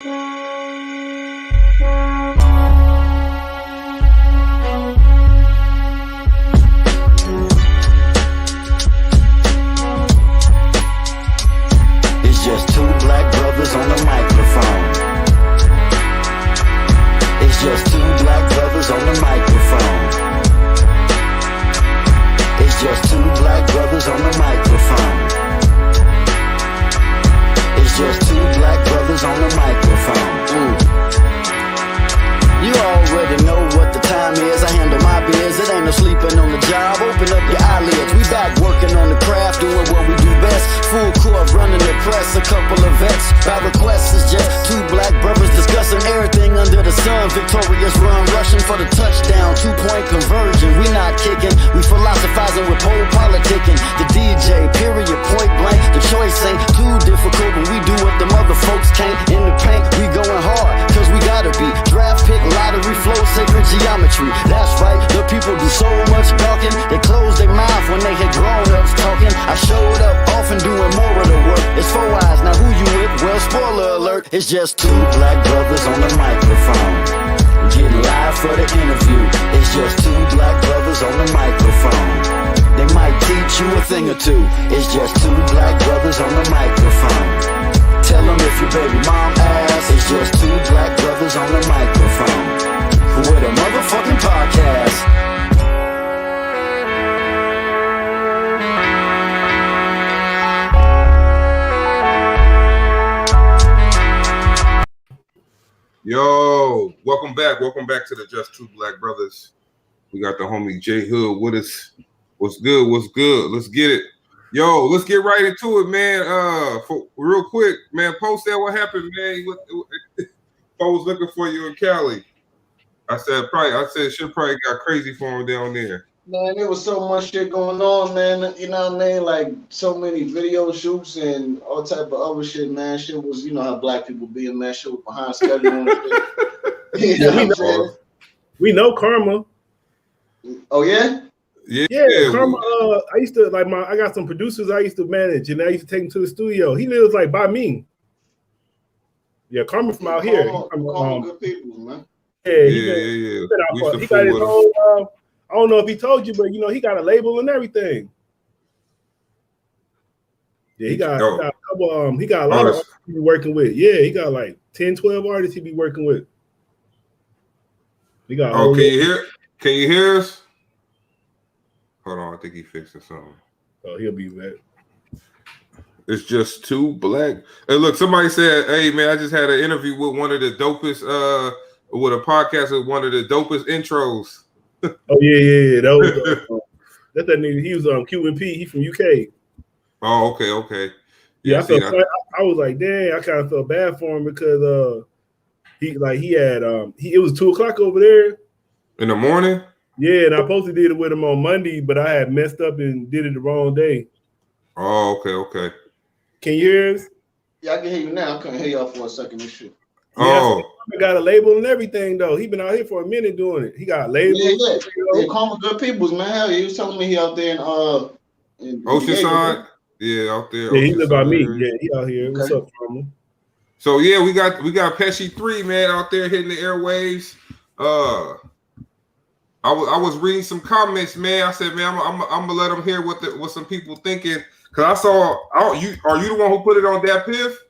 It's just two black brothers on the microphone. It's just two black brothers on the microphone. It's just two black brothers on the microphone. It's just two black brothers on the microphone. You already know what the time is. I handle my biz. It ain't no sleeping on the job. Open up your eyelids. We back working on the craft, doing what we do best. Full court running the press. A couple of vets. By request, it's just two black brothers discussing everything under the sun. Victorious run, rushing for the touchdown. 2-point conversion. We not kicking. We philosophizing with pole politicking. The DJ, period, point blank. The choice ain't too difficult, but we do what the mother folks can't. In the paint, we going hard, cause we gotta be. Draft pick, lottery flow, sacred geometry. That's right, the people do so much talking. They close their mouth when they hear grown-ups talking. I showed up often doing more of the work. It's 4 eyes, now who you with? Well, spoiler alert. It's just two black brothers on the microphone. Getting live for the interview. It's just two black brothers on the microphone. They might teach you a thing or two. It's just two black brothers on the microphone. Tell them if your baby mom asks. It's just two black brothers on the microphone with a motherfucking podcast. Yo, welcome back to the Just Two Black Brothers. We got the homie J Hood with us. What's good? Let's get it. Yo, let's get right into it, man. Real quick, man, post that what happened, man. I was looking for you in Cali. I said shit probably got crazy for him down there. Man, there was so much shit going on, man. You know what I mean? Like so many video shoots and all type of other shit, man. Shit was, you know how black people be, man. Shit was behind schedule and shit. You know what I'm saying? We know Karma. Oh yeah? Yeah, Karma. I used to I got some producers I used to manage, and I used to take him to the studio. He lives like by me. Yeah, Karma from out here. Karma good people, man. Yeah. He got his whole. I don't know if he told you, but you know he got a label and everything. Yeah, he got a couple. He got a lot of artists he be working with. Yeah, he got like 10, 12 artists he be working with. He got. Oh, can you hear us? Hold on, I think he fixing something. Oh, he'll be back. It's just two black. Hey, look, somebody said, "Hey, man, I just had an interview with one of the dopest, with a podcast with one of the dopest intros." Oh yeah. That's that nigga. He was on Q&P. He from UK. Oh, okay. Yeah, I was like, dang, I kind of felt bad for him because it was 2:00 over there in the morning. Yeah, and I supposed to did it with him on Monday, but I had messed up and did it the wrong day. Oh, okay. Can you hear us? Yeah, I can hear you now. I couldn't hear y'all for a second and shit. Yeah, he got a label and everything though. He been out here for a minute doing it. He got labels. Yeah, Karma good peoples, man. Hell, he was telling me he out there in Oceanside. Yeah, out there. Yeah, he live by me. Yeah, he out here. Okay. What's up, Karma? So yeah, we got Pesci 3, man, out there hitting the airwaves. I was reading some comments, man. I said, man, I'm gonna let them hear what some people thinking. Cause I saw, are you the one who put it on that Piff?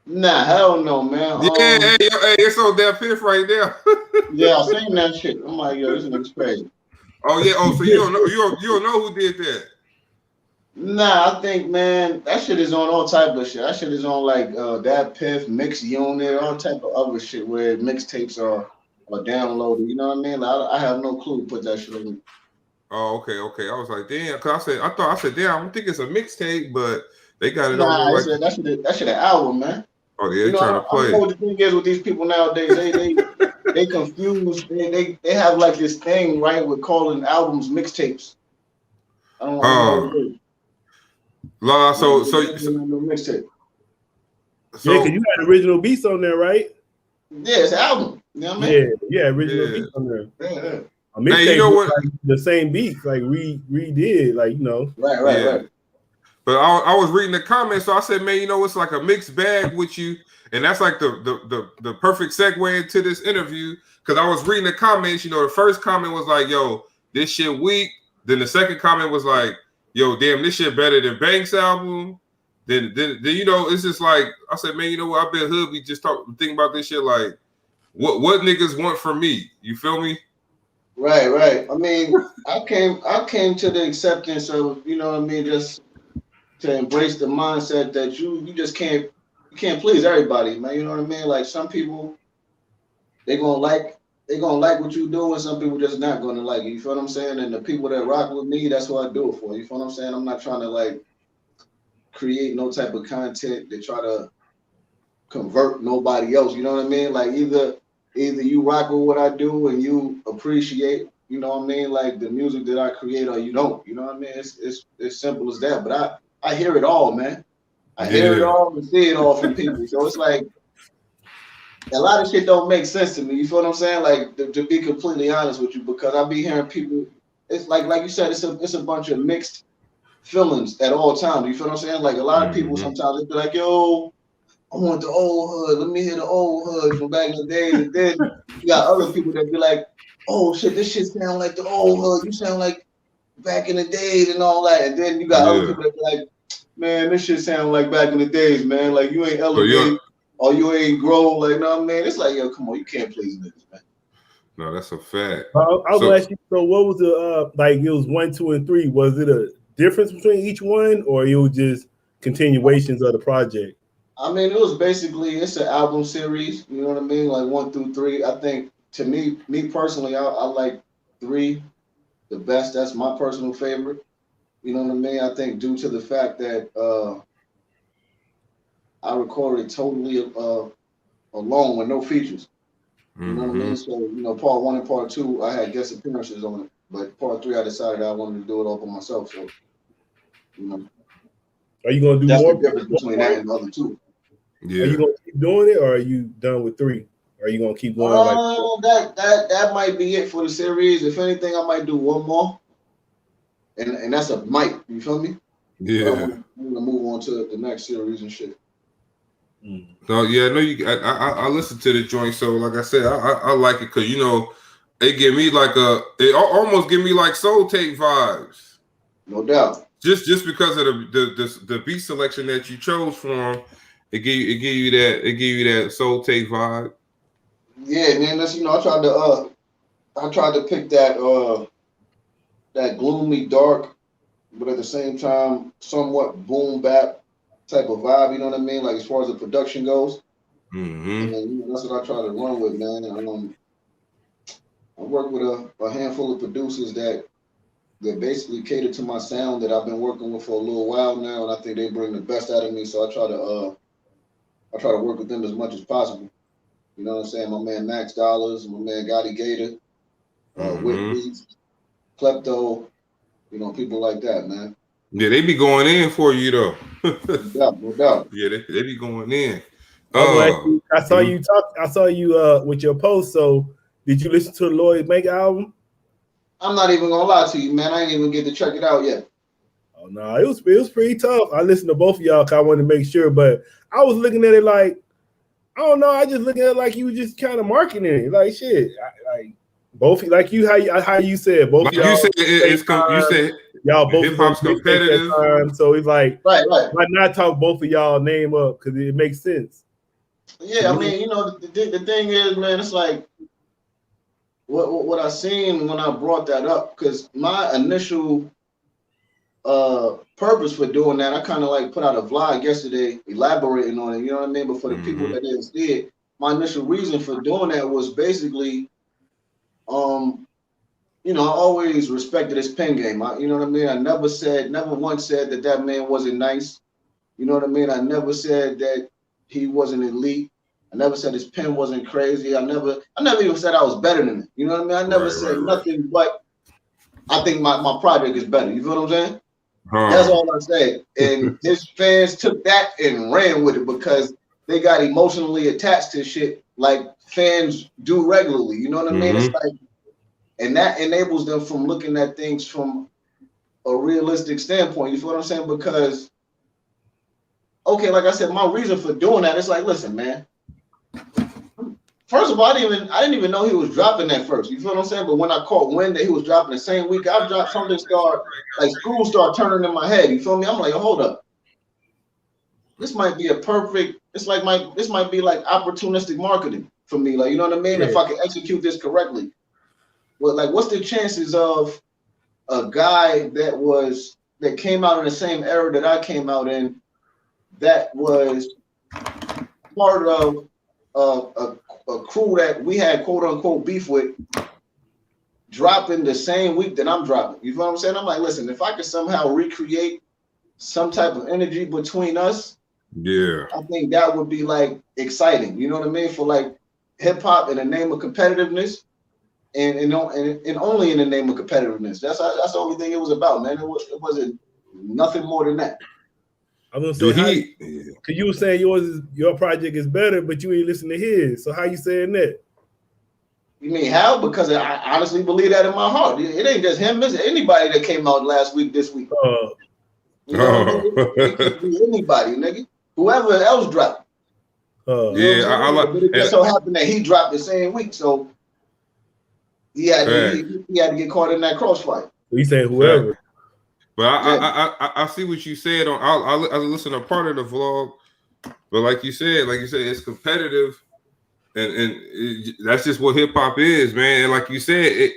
Nah, hell no, man. Yeah, hey, it's on that Piff right there. Yeah, I seen that shit. I'm like, yo, this nigga's crazy. Oh yeah, so you don't know who did that? Nah, I think, man, that shit is on all type of shit. That shit is on like that Piff, Mix Unit, all type of other shit where mixtapes are downloaded. You know what I mean? Like, I have no clue to put that shit on. Oh, okay. I was like, damn, cause I said, damn, I don't think it's a mixtape, but they got it on there. That shit an album, man. Oh, yeah, they trying to play. I know what the thing is with these people nowadays. They confused. They have like this thing, right, with calling albums mixtapes. I don't know. So mixtape. So, yeah, cause you had original beats on there, right? Yeah, it's an album. You know what I mean? Yeah, original beats on there. Yeah. A mixtape, you know what? Like the same beats, like redid, like, you know. Right. But I was reading the comments, so I said, man, you know, it's like a mixed bag with you, and that's like the perfect segue into this interview. Because I was reading the comments, you know, the first comment was like, yo, this shit weak. Then the second comment was like, yo, damn, this shit better than Banks' album. Then you know, it's just like, I said, man, you know what, I've been hood, we just thinking about this shit like, what niggas want from me? You feel me? Right. I mean, I came to the acceptance of, you know what I mean, just to embrace the mindset that you just can't please everybody, man. You know what I mean? Like some people, they're gonna like what you do, and some people just not gonna like it. You feel what I'm saying? And the people that rock with me, that's what I do it for. You feel what I'm saying? I'm not trying to like create no type of content to try to convert nobody else. You know what I mean? Like either you rock with what I do and you appreciate, you know what I mean, like the music that I create, or you don't. You know what I mean? It's simple as that. But I hear it all, man. I hear it all and see it all from people. So it's like a lot of shit don't make sense to me. You feel what I'm saying? Like to be completely honest with you, because I be hearing people. It's like you said, it's a bunch of mixed feelings at all times. You feel what I'm saying? Like a lot of people sometimes they be like, yo, I want the old hood. Let me hear the old hood from back in the day. And then you got other people that be like, oh shit, this shit sound like the old hood. You sound like back in the days and all that. And then you got other people that be like, man, this shit sound like back in the days, man. Like you ain't elevated or you ain't grown. Like, no, man. It's like, yo, come on, you can't please niggas, man. No, that's a fact. I was gonna ask you, so what was the like it was 1, 2, and 3? Was it a difference between each one, or it was just continuations of the project? I mean, it was basically, it's an album series, you know what I mean? Like 1 through 3. I think to me personally, I like 3 the best. That's my personal favorite. You know what I mean? I think due to the fact that I recorded totally alone with no features. You know what I mean? So, you know, part 1 and part 2, I had guest appearances on it. But part 3, I decided I wanted to do it all by myself. So, you know. Are you gonna do that's more? The difference between that and the other 2. Yeah. Are you gonna keep doing it, or are you done with 3? Are you gonna keep going? That might be it for the series. If anything, I might do one more, and that's a might. You feel me? Yeah. I'm gonna move on to the next series and shit. So yeah, I know you. I listen to the joint. So like I said, I like it because you know it give me like it almost give me like Soul Tape vibes. No doubt. Just because of the beat selection that you chose from, it give you that Soul Tape vibe. Yeah, man. That's, you know, I tried to pick that that gloomy, dark, but at the same time somewhat boom bap type of vibe. You know what I mean? Like as far as the production goes. And, you know, that's what I try to run with, man. I work with a handful of producers that basically cater to my sound that I've been working with for a little while now, and I think they bring the best out of me. So I try to work with them as much as possible. You know what I'm saying? My man Max Dollars, my man Gotti Gator, Witt, Klepto, you know, people like that, man. Yeah, they be going in for you though. No doubt. Yeah, they be going in. I saw you talk. I saw you with your post. So did you listen to the Lloyd Bank album? I'm not even gonna lie to you, man. I ain't even get to check it out yet. Oh no, it was pretty tough. I listened to both of y'all because I wanted to make sure, but I was looking at it like, I don't know. I just looking at it like you were just kind of marketing it, like shit. Like both, like you, how you said both. Like y'all you said, you said y'all both hip hop's competitive. Time, so it's like, right. Why not talk both of y'all name up because it makes sense. Yeah, I mean, you know, the thing is, man, it's like what I seen when I brought that up, because my initial purpose for doing that, I kind of like put out a vlog yesterday elaborating on it, you know what I mean? But for the people that didn't see it, my initial reason for doing that was basically, you know, I always respected his pen game. You know what I mean? I never once said that man wasn't nice. You know what I mean? I never said that he wasn't elite. I never said his pen wasn't crazy. I never even said I was better than him. You know what I mean? I never said nothing but I think my project is better. You feel what I'm saying? That's all I said. And his fans took that and ran with it because they got emotionally attached to shit like fans do regularly. You know what I mean? It's like, and that enables them from looking at things from a realistic standpoint. You feel what I'm saying? Because, okay, like I said, my reason for doing that is like, listen, man. First of all, I didn't even know he was dropping that first. You feel what I'm saying? But when I caught wind that he was dropping the same week I dropped, something screws start turning in my head. You feel me? I'm like, hold up. This might be this might be like opportunistic marketing for me. Like, you know what I mean? Yeah. If I can execute this correctly. But like, what's the chances of a guy that came out in the same era that I came out in, that was part of a crew that we had quote unquote beef with, dropping the same week that I'm dropping? You feel what I'm saying? I'm like, listen, if I could somehow recreate some type of energy between us, yeah, I think that would be like exciting. You know what I mean? For like hip hop in the name of competitiveness, and only in the name of competitiveness. That's the only thing it was about, man. It wasn't nothing more than that. I was gonna say, because you were saying your project is better, but you ain't listening to his. So how you saying that? You mean how? Because I honestly believe that in my heart. It ain't just him. It's anybody that came out last week, this week. You know it could be anybody, nigga. Whoever else dropped. Yeah, I like. But it just so happened that he dropped the same week, so he had to get caught in that crossfire. You saying whoever? But I see what you said on. I listen to part of the vlog, but like you said, it's competitive, and that's just what hip hop is, man. And like you said,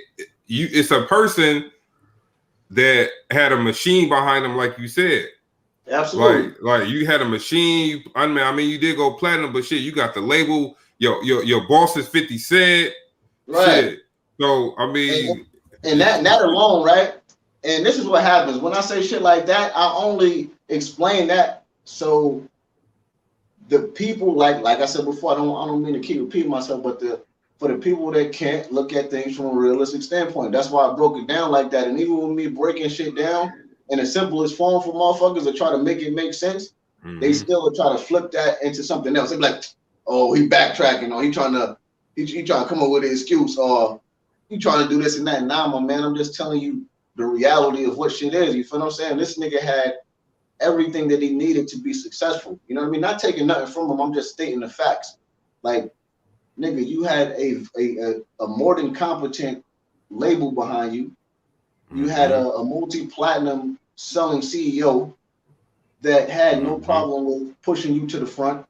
it's a person that had a machine behind them, like you said. Absolutely. Like you had a machine. I mean, you did go platinum, but shit, you got the label. Your boss is 50 Cent. Right. Shit. So I mean, and that alone, right? And this is what happens when I say shit like that. I only explain that so the people, like I said before, I don't mean to keep repeating myself, but for the people that can't look at things from a realistic standpoint, that's why I broke it down like that. And even with me breaking shit down in the simplest form for motherfuckers to try to make it make sense, they still try to flip that into something else. They're like, oh, he backtracking, or he trying to come up with an excuse, or he trying to do this and that. Nah, my man, I'm just telling you the reality of what shit is. You feel what I'm saying? This nigga had everything that he needed to be successful. You know what I mean? Not taking nothing from him. I'm just stating the facts. Like, nigga, you had a more than competent label behind you. You had a multi-platinum selling CEO that had no problem with pushing you to the front.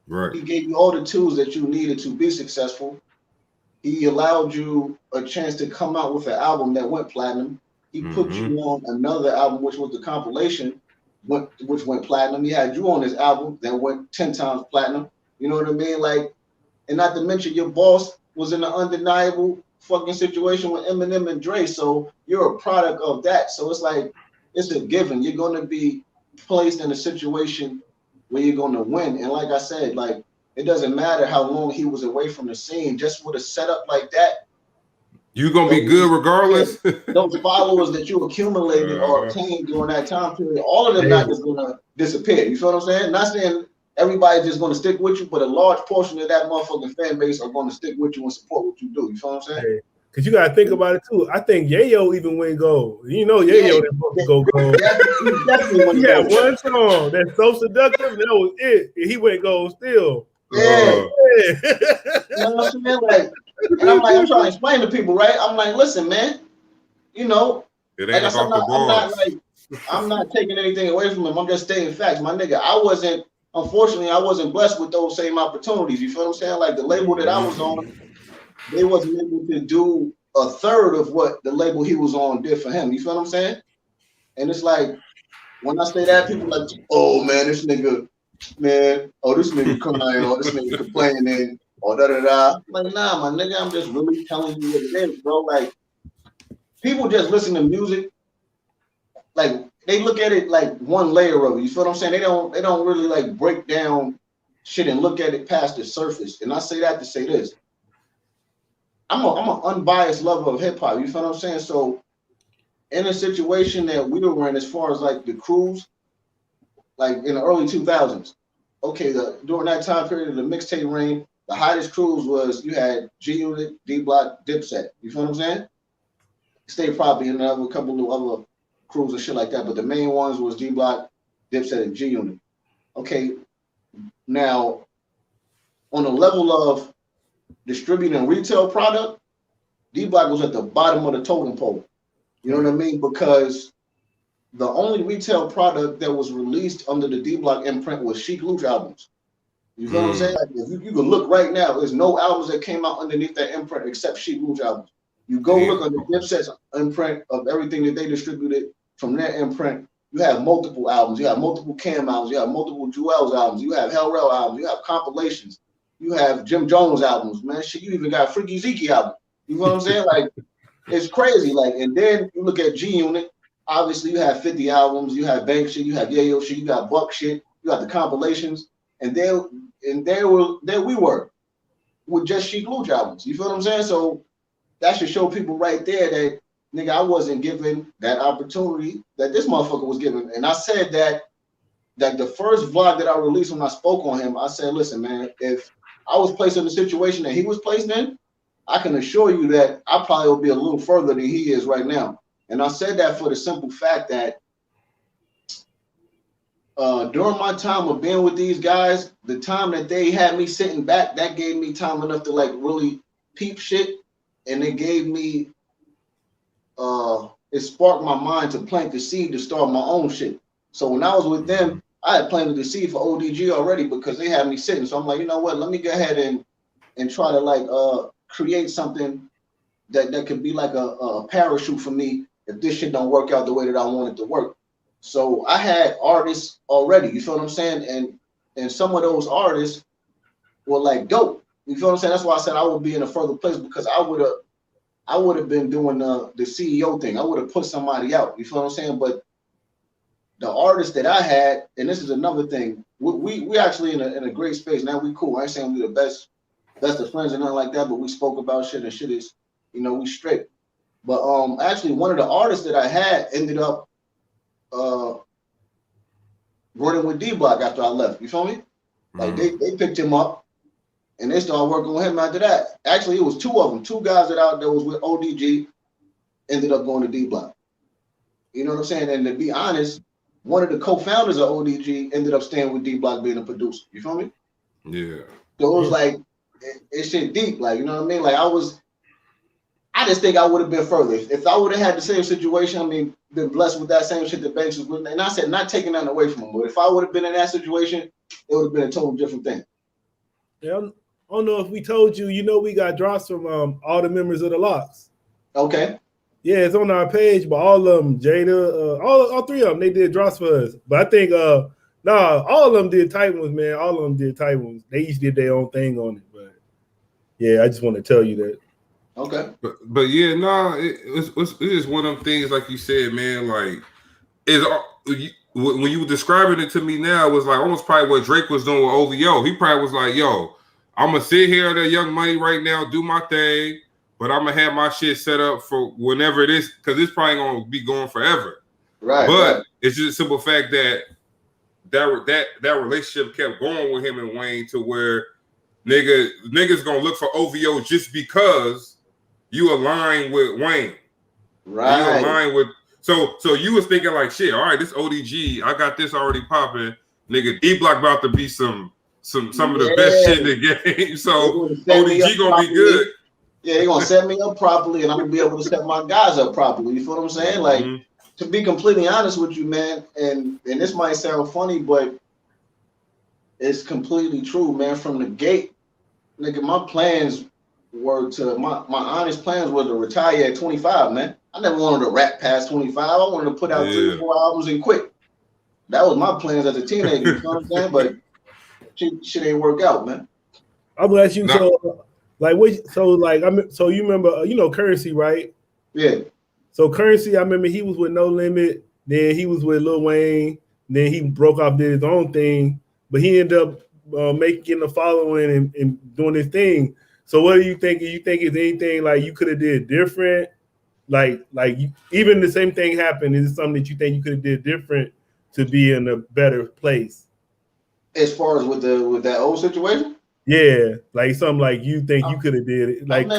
Right. He gave you all the tools that you needed to be successful. He allowed you a chance to come out with an album that went platinum. He put you on another album, which was the compilation, which went platinum. He had you on his album that went 10 times platinum. You know what I mean? Like, and not to mention your boss was in an undeniable fucking situation with Eminem and Dre. So you're a product of that. So it's like, it's a given. You're going to be placed in a situation where you're going to win. And like I said, like, it doesn't matter how long he was away from the scene. Just with a setup like that, you're going to be good regardless. Those followers that you accumulated or obtained during that time period, all of them not just going to disappear. You feel what I'm saying? Not saying everybody's just going to stick with you, but a large portion of that motherfucking fan base are going to stick with you and support what you do. You feel what I'm saying? Because you got to think about it too. I think Yayo even went gold. You know, Yayo didn't go gold. He had one song that's so seductive, and that was it. And he went gold still. Yeah. You know what I'm saying? Like, and I'm trying to explain to people, right? I'm like, listen, man, you know, it ain't like about I'm not taking anything away from him. I'm just stating facts. My nigga, unfortunately, I wasn't blessed with those same opportunities. You feel what I'm saying? Like the label that I was on, they wasn't able to do a third of what the label he was on did for him. You feel what I'm saying? And it's like, when I say that, people like, oh man, this nigga crying, or this nigga complaining, or da-da-da. Like, nah, my nigga, I'm just really telling you what it is, bro. Like, people just listen to music, like, they look at it like one layer of it. You feel what I'm saying? They don't really like break down shit and look at it past the surface. And I say that to say this. I'm an unbiased lover of hip hop. You feel what I'm saying? So in a situation that we were in, as far as like the crews, like in the early 2000s, okay, during that time period of the mixtape reign, the hottest crews was, you had G Unit, D Block, Dipset. You feel what I'm saying? Stay probably in a couple of other crews and shit like that. But the main ones was D Block, Dipset, and G Unit. Okay, now on the level of distributing retail product, D Block was at the bottom of the totem pole. You know what I mean? Because the only retail product that was released under the D Block imprint was Sheek Louch albums. You feel what I'm saying? Like if you can look right now, there's no albums that came out underneath that imprint except Sheek Louch albums. You go look on the Dipset's imprint of everything that they distributed from their imprint. You have multiple albums. You have multiple Cam albums. You have multiple Jewel's albums. You have Hell Rel albums. You have compilations. You have Jim Jones albums, man. Shit, you even got Freaky Zeke album. You know what I'm saying? Like, it's crazy. Like, and then you look at G Unit. Obviously, you have 50 albums. You have Bank shit. You have Yayo shit. You got Buck shit. You got the compilations. And there we were with just Sheek Louch albums. You feel what I'm saying? So that should show people right there that, nigga, I wasn't given that opportunity that this motherfucker was given. And I said that the first vlog that I released when I spoke on him, I said, listen, man, if I was placed in the situation that he was placed in, I can assure you that I probably will be a little further than he is right now. And I said that for the simple fact that during my time of being with these guys, the time that they had me sitting back, that gave me time enough to like really peep shit. And it gave me, it sparked my mind to plant the seed to start my own shit. So when I was with them, I had planted the seed for O.D.G already because they had me sitting. So I'm like, you know what? Let me go ahead and try to like create something that could be like a parachute for me if this shit don't work out the way that I want it to work. So I had artists already, you feel what I'm saying? And some of those artists were like dope. You feel what I'm saying? That's why I said I would be in a further place because I would have been doing the CEO thing. I would have put somebody out. You feel what I'm saying? But the artists that I had, and this is another thing, we actually in a great space now. We cool. I ain't saying we the best of friends and nothing like that, but we spoke about shit and shit is, you know, we straight. But actually one of the artists that I had ended up running with D Block after I left. You feel me? Like they picked him up and they started working with him after that. Actually, it was two of them. Two guys that was with O.D.G. ended up going to D Block. You know what I'm saying? And to be honest, one of the co-founders of O.D.G. ended up staying with D Block being a producer. You feel me? Yeah. So it was like it shit deep. Like, you know what I mean? Like I just think I would have been further. If I would have had the same situation, I mean, been blessed with that same shit that Banks was with. And I said, not taking that away from him, but if I would have been in that situation, it would have been a total different thing. Yeah, I don't know if we told you, you know, we got drops from all the members of the LOX. Okay. Yeah, it's on our page, but all of them, Jada, all three of them, they did drops for us. But I think, all of them did tight ones, man. All of them did tight ones. They each did their own thing on it. But yeah, I just want to tell you that. Okay. But yeah, it's just one of them things, like you said, man. Like, when you were describing it to me now, it was like almost probably what Drake was doing with OVO. He probably was like, yo, I'm gonna sit here at that Young Money right now, do my thing, but I'm gonna have my shit set up for whenever it is, because it's probably gonna be going forever. Right. But right. it's just a simple fact that relationship kept going with him and Wayne to where niggas gonna look for OVO just because you align with Wayne. Right. You align with so you was thinking like, shit, all right, this O.D.G, I got this already popping. Nigga, D Block about to be some of the best shit in the game. So O.D.G gonna be good. Yeah, they're gonna set me up properly and I'm gonna be able to set my guys up properly. You feel what I'm saying? Like, to be completely honest with you, man, and this might sound funny, but it's completely true, man. From the gate, nigga, my honest plans were to retire at 25, man. I never wanted to rap past 25. I wanted to put out 3 or 4 albums and quit. That was my plans as a teenager, you know what I'm saying? But shit ain't work out, man. I'm gonna ask you, so you remember, you know, Currency, right? Yeah. So Currency, I remember he was with No Limit, then he was with Lil Wayne, then he broke off, did his own thing, but he ended up making a following and doing his thing. So what do you think? Do you think is anything like you could have did different? Like even the same thing happened. Is it something that you think you could have did different to be in a better place? As far as with that old situation? Yeah, like something like you think you could have did it. Like, and I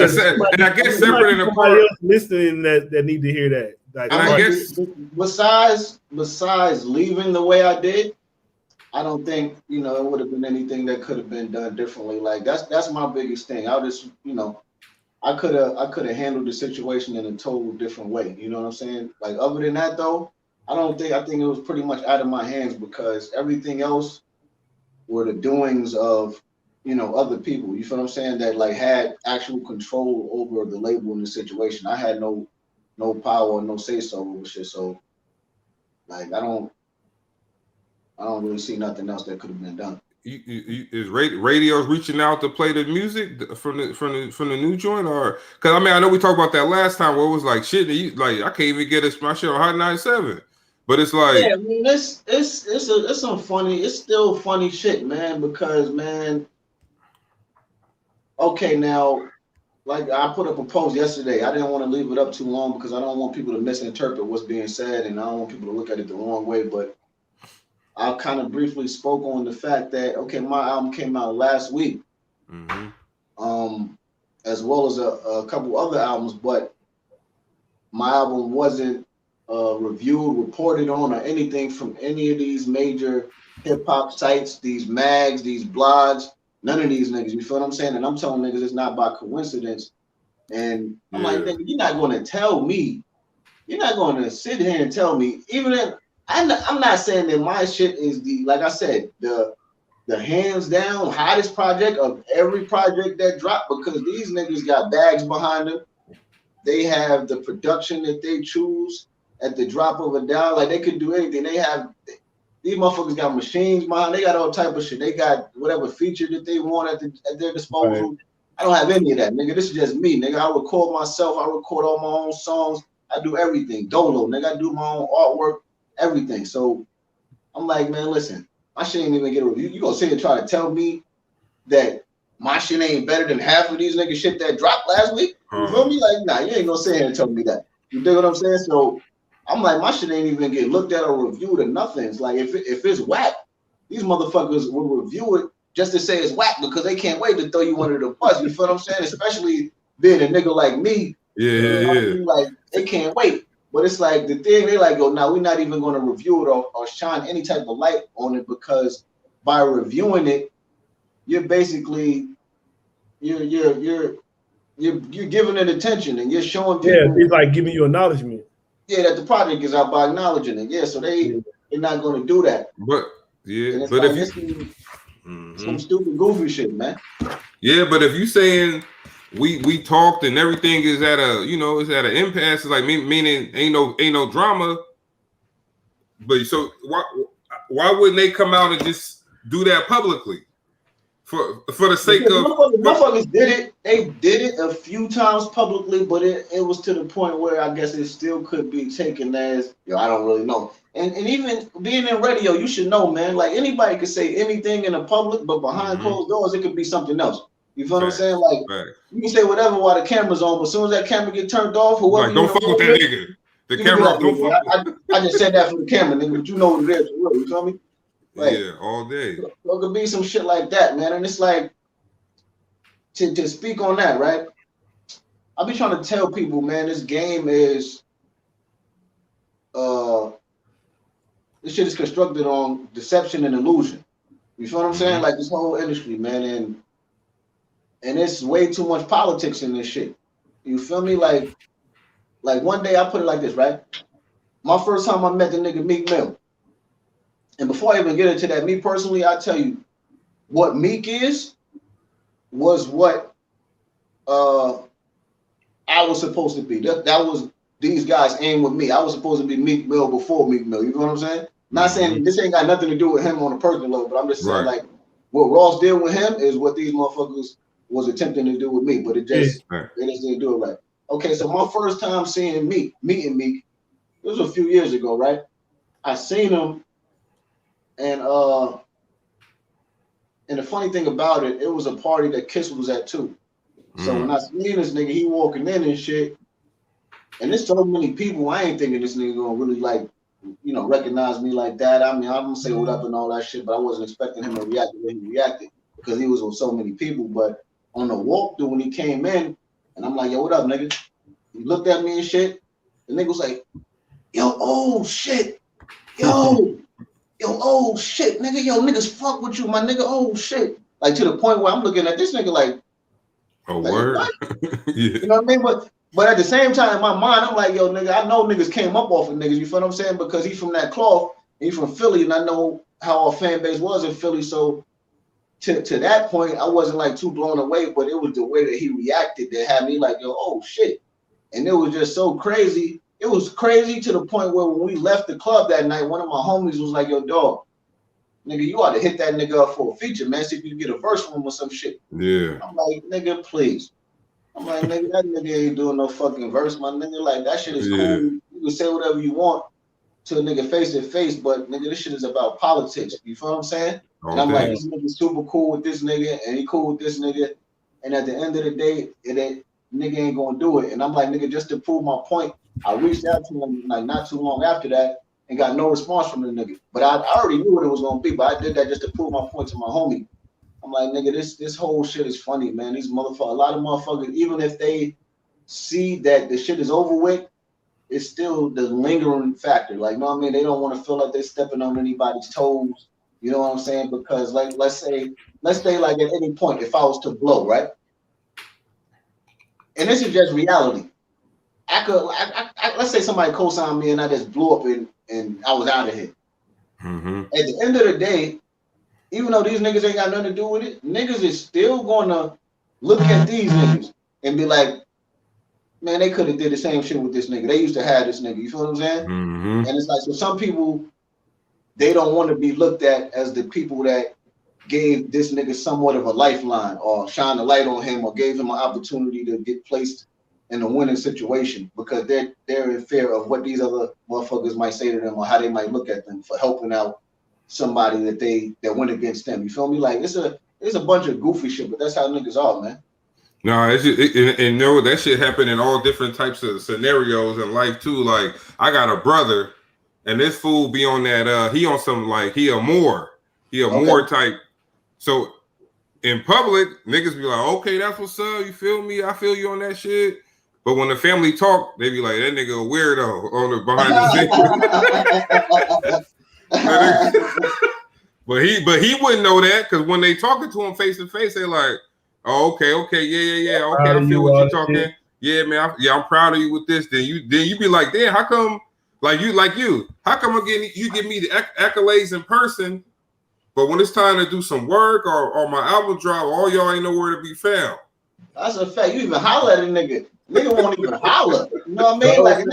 guess separate and apart. Listening that need to hear that. Like, And I guess besides leaving the way I did, I don't think, you know, it would have been anything that could have been done differently. Like that's my biggest thing. I just, you know, I could have handled the situation in a total different way. You know what I'm saying? Like other than that though, I think it was pretty much out of my hands because everything else were the doings of, you know, other people. You feel what I'm saying? That like had actual control over the label in the situation. I had no power, no say so over shit. So like I don't really see nothing else that could have been done. Is radio's reaching out to play the music from the new joint, or because I mean I know we talked about that last time where it was like shit, like I can't even get my shit on Hot 97, but it's like yeah, I mean it's some funny, it's still funny shit, man. Because man, okay, now like I put up a post yesterday. I didn't want to leave it up too long because I don't want people to misinterpret what's being said, and I don't want people to look at it the wrong way, but I kind of briefly spoke on the fact that, okay, my album came out last week, as well as a couple other albums, but my album wasn't reviewed, reported on, or anything from any of these major hip hop sites, these mags, these blogs, none of these niggas. You feel what I'm saying? And I'm telling niggas it's not by coincidence. And I'm like, nigga, you're not going to tell me, you're not going to sit here and tell me, even if, I'm not saying that my shit is the, like I said, the hands down hottest project of every project that dropped, because these niggas got bags behind them. They have the production that they choose at the drop of a dial. Like they can do anything. They have, these motherfuckers got machines behind. They got all type of shit. They got whatever feature that they want at their disposal. Right. I don't have any of that, nigga. This is just me, nigga. I record myself. I record all my own songs. I do everything. Dolo, nigga. I do my own artwork. Everything. So I'm like, man, listen, my shit ain't even get a review. You gonna sit and try to tell me that my shit ain't better than half of these niggas shit that dropped last week? You feel me? Like, nah, you ain't gonna sit here and tell me that. You dig what I'm saying? So I'm like, my shit ain't even get looked at or reviewed or nothing. It's like, if it's whack, these motherfuckers will review it just to say it's whack because they can't wait to throw you under the bus. You feel what I'm saying? Especially being a nigga like me. Yeah. Like, they can't wait. But it's like the thing, they like, go, now we're not even going to review it or shine any type of light on it, because by reviewing it, you're basically you're giving it attention and you're showing people. Yeah, it's like giving you acknowledgement. Yeah, that the project is out by acknowledging it. Yeah, so they're not going to do that. But yeah, but like, if you some stupid goofy shit, man. Yeah, but if you saying we talked and everything is at a, you know, it's at an impasse, it's like meaning ain't no drama. But so why wouldn't they come out and just do that publicly for the sake of motherfuckers did it. They did it a few times publicly, but it was to the point where I guess it still could be taken as, yo, I don't really know. And even being in radio, you should know, man. Like anybody could say anything in the public, but behind closed doors, it could be something else. You feel what I'm saying? Like you can say whatever while the camera's on, but as soon as that camera get turned off, whoever like, don't fuck with that nigga. The camera off, don't fuck with. I just said that for the camera, nigga, but you know what it is. You feel me? Like, yeah, all day. So it could be some shit like that, man. And it's like to speak on that, right? I be trying to tell people, man, this game is this shit is constructed on deception and illusion. You feel what I'm saying? Like this whole industry, man, and it's way too much politics in this shit. You feel me? Like one day I put it like this, right? My first time I met the nigga Meek Mill. And before I even get into that, me personally, I tell you, what Meek is was what I was supposed to be. That was these guys aim with me. I was supposed to be Meek Mill before Meek Mill. You know what I'm saying? Not saying this ain't got nothing to do with him on a personal level, but I'm just saying like what Ross did with him is what these motherfuckers was attempting to do with me, but they just didn't do it right. Okay, so my first time seeing meeting Meek, it was a few years ago, right? I seen him, and the funny thing about it, it was a party that Kiss was at too. So when I seen this nigga, he walking in and shit, and there's so many people, I ain't thinking this nigga gonna really like, you know, recognize me like that. I mean, I'm gonna say what up and all that shit, but I wasn't expecting him to react the way he reacted because he was with so many people. But on the walkthrough when he came in, and I'm like, yo, what up, nigga? He looked at me and shit, The nigga was like, yo, oh shit, yo, oh shit, nigga, yo, niggas fuck with you, my nigga, oh shit. Like to the point where I'm looking at this nigga like, word. Yeah. You know what I mean? But at the same time, in my mind, I'm like, yo, nigga, I know niggas came up off of niggas, you feel what I'm saying? Because he's from that cloth, and he's from Philly, and I know how our fan base was in Philly. So to that point, I wasn't like too blown away, but it was the way that he reacted that had me like, yo, oh shit. And it was just so crazy. It was crazy to the point where when we left the club that night, one of my homies was like, yo, dog, nigga, you ought to hit that nigga up for a feature, man. See if you can get a verse from him or some shit. Yeah. I'm like, nigga, please. I'm like, nigga, that nigga ain't doing no fucking verse, my nigga. Like, that shit is cool. You can say whatever you want to a nigga face to face, but nigga, this shit is about politics. You feel what I'm saying? And I'm like, this nigga's super cool with this nigga, and he cool with this nigga. And at the end of the day, nigga ain't gonna do it. And I'm like, nigga, just to prove my point, I reached out to him like not too long after that and got no response from the nigga. But I already knew what it was gonna be, but I did that just to prove my point to my homie. I'm like, nigga, this whole shit is funny, man. These motherfuckers, a lot of motherfuckers, even if they see that the shit is over with, it's still the lingering factor. Like, you know what I mean? They don't want to feel like they're stepping on anybody's toes. You know what I'm saying? Because like, let's say like at any point, if I was to blow, right? And this is just reality. Let's say somebody co-signed me and I just blew up and I was out of here. Mm-hmm. At the end of the day, even though these niggas ain't got nothing to do with it, niggas is still gonna look at these niggas and be like, man, they could have did the same shit with this nigga. They used to have this nigga. You feel what I'm saying? Mm-hmm. And it's like, so some people, they don't want to be looked at as the people that gave this nigga somewhat of a lifeline or shine a light on him or gave him an opportunity to get placed in a winning situation because they're in fear of what these other motherfuckers might say to them or how they might look at them for helping out somebody that went against them. You feel me? Like it's a bunch of goofy shit, but that's how niggas are, man. No, it's just, and no, that shit happen in all different types of scenarios in life too. Like I got a brother, and this fool be on that. He on some like he a more type. So in public, niggas be like, okay, that's what's up. You feel me? I feel you on that shit. But when the family talk, they be like, that nigga a weirdo on the behind the scenes. But he wouldn't know that because when they talking to him face to face, they like, oh, okay, yeah, okay, I feel what you're talking. Shit. Yeah, man, I'm proud of you with this. Then you be like, damn, how come how come you give me the accolades in person, but when it's time to do some work or my album drop, all y'all ain't nowhere to be found. That's a fact. You even holler at a nigga. Nigga won't even holler. You know what I mean? Like a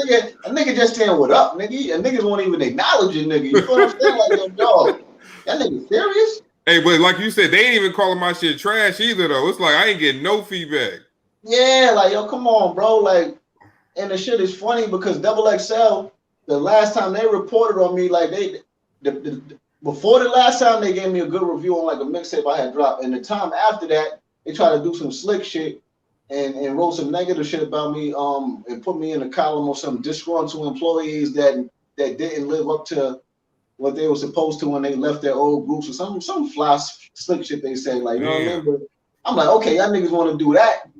nigga just saying what up, nigga. And niggas won't even acknowledge a nigga. You feel what I'm saying? Like, yo, dog, that nigga serious? Hey, but like you said, they ain't even calling my shit trash either, though. It's like I ain't getting no feedback. Yeah, like, yo, come on, bro. Like, and the shit is funny because XXL, the last time they reported on me, like before the last time they gave me a good review on like a mixtape I had dropped, and the time after that, they tried to do some slick shit and wrote some negative shit about me, and put me in a column of some disgruntled employees that didn't live up to what they were supposed to when they left their old groups or some fly slick shit they say, like, you know what I mean? But I'm like, okay, y'all niggas want to do that.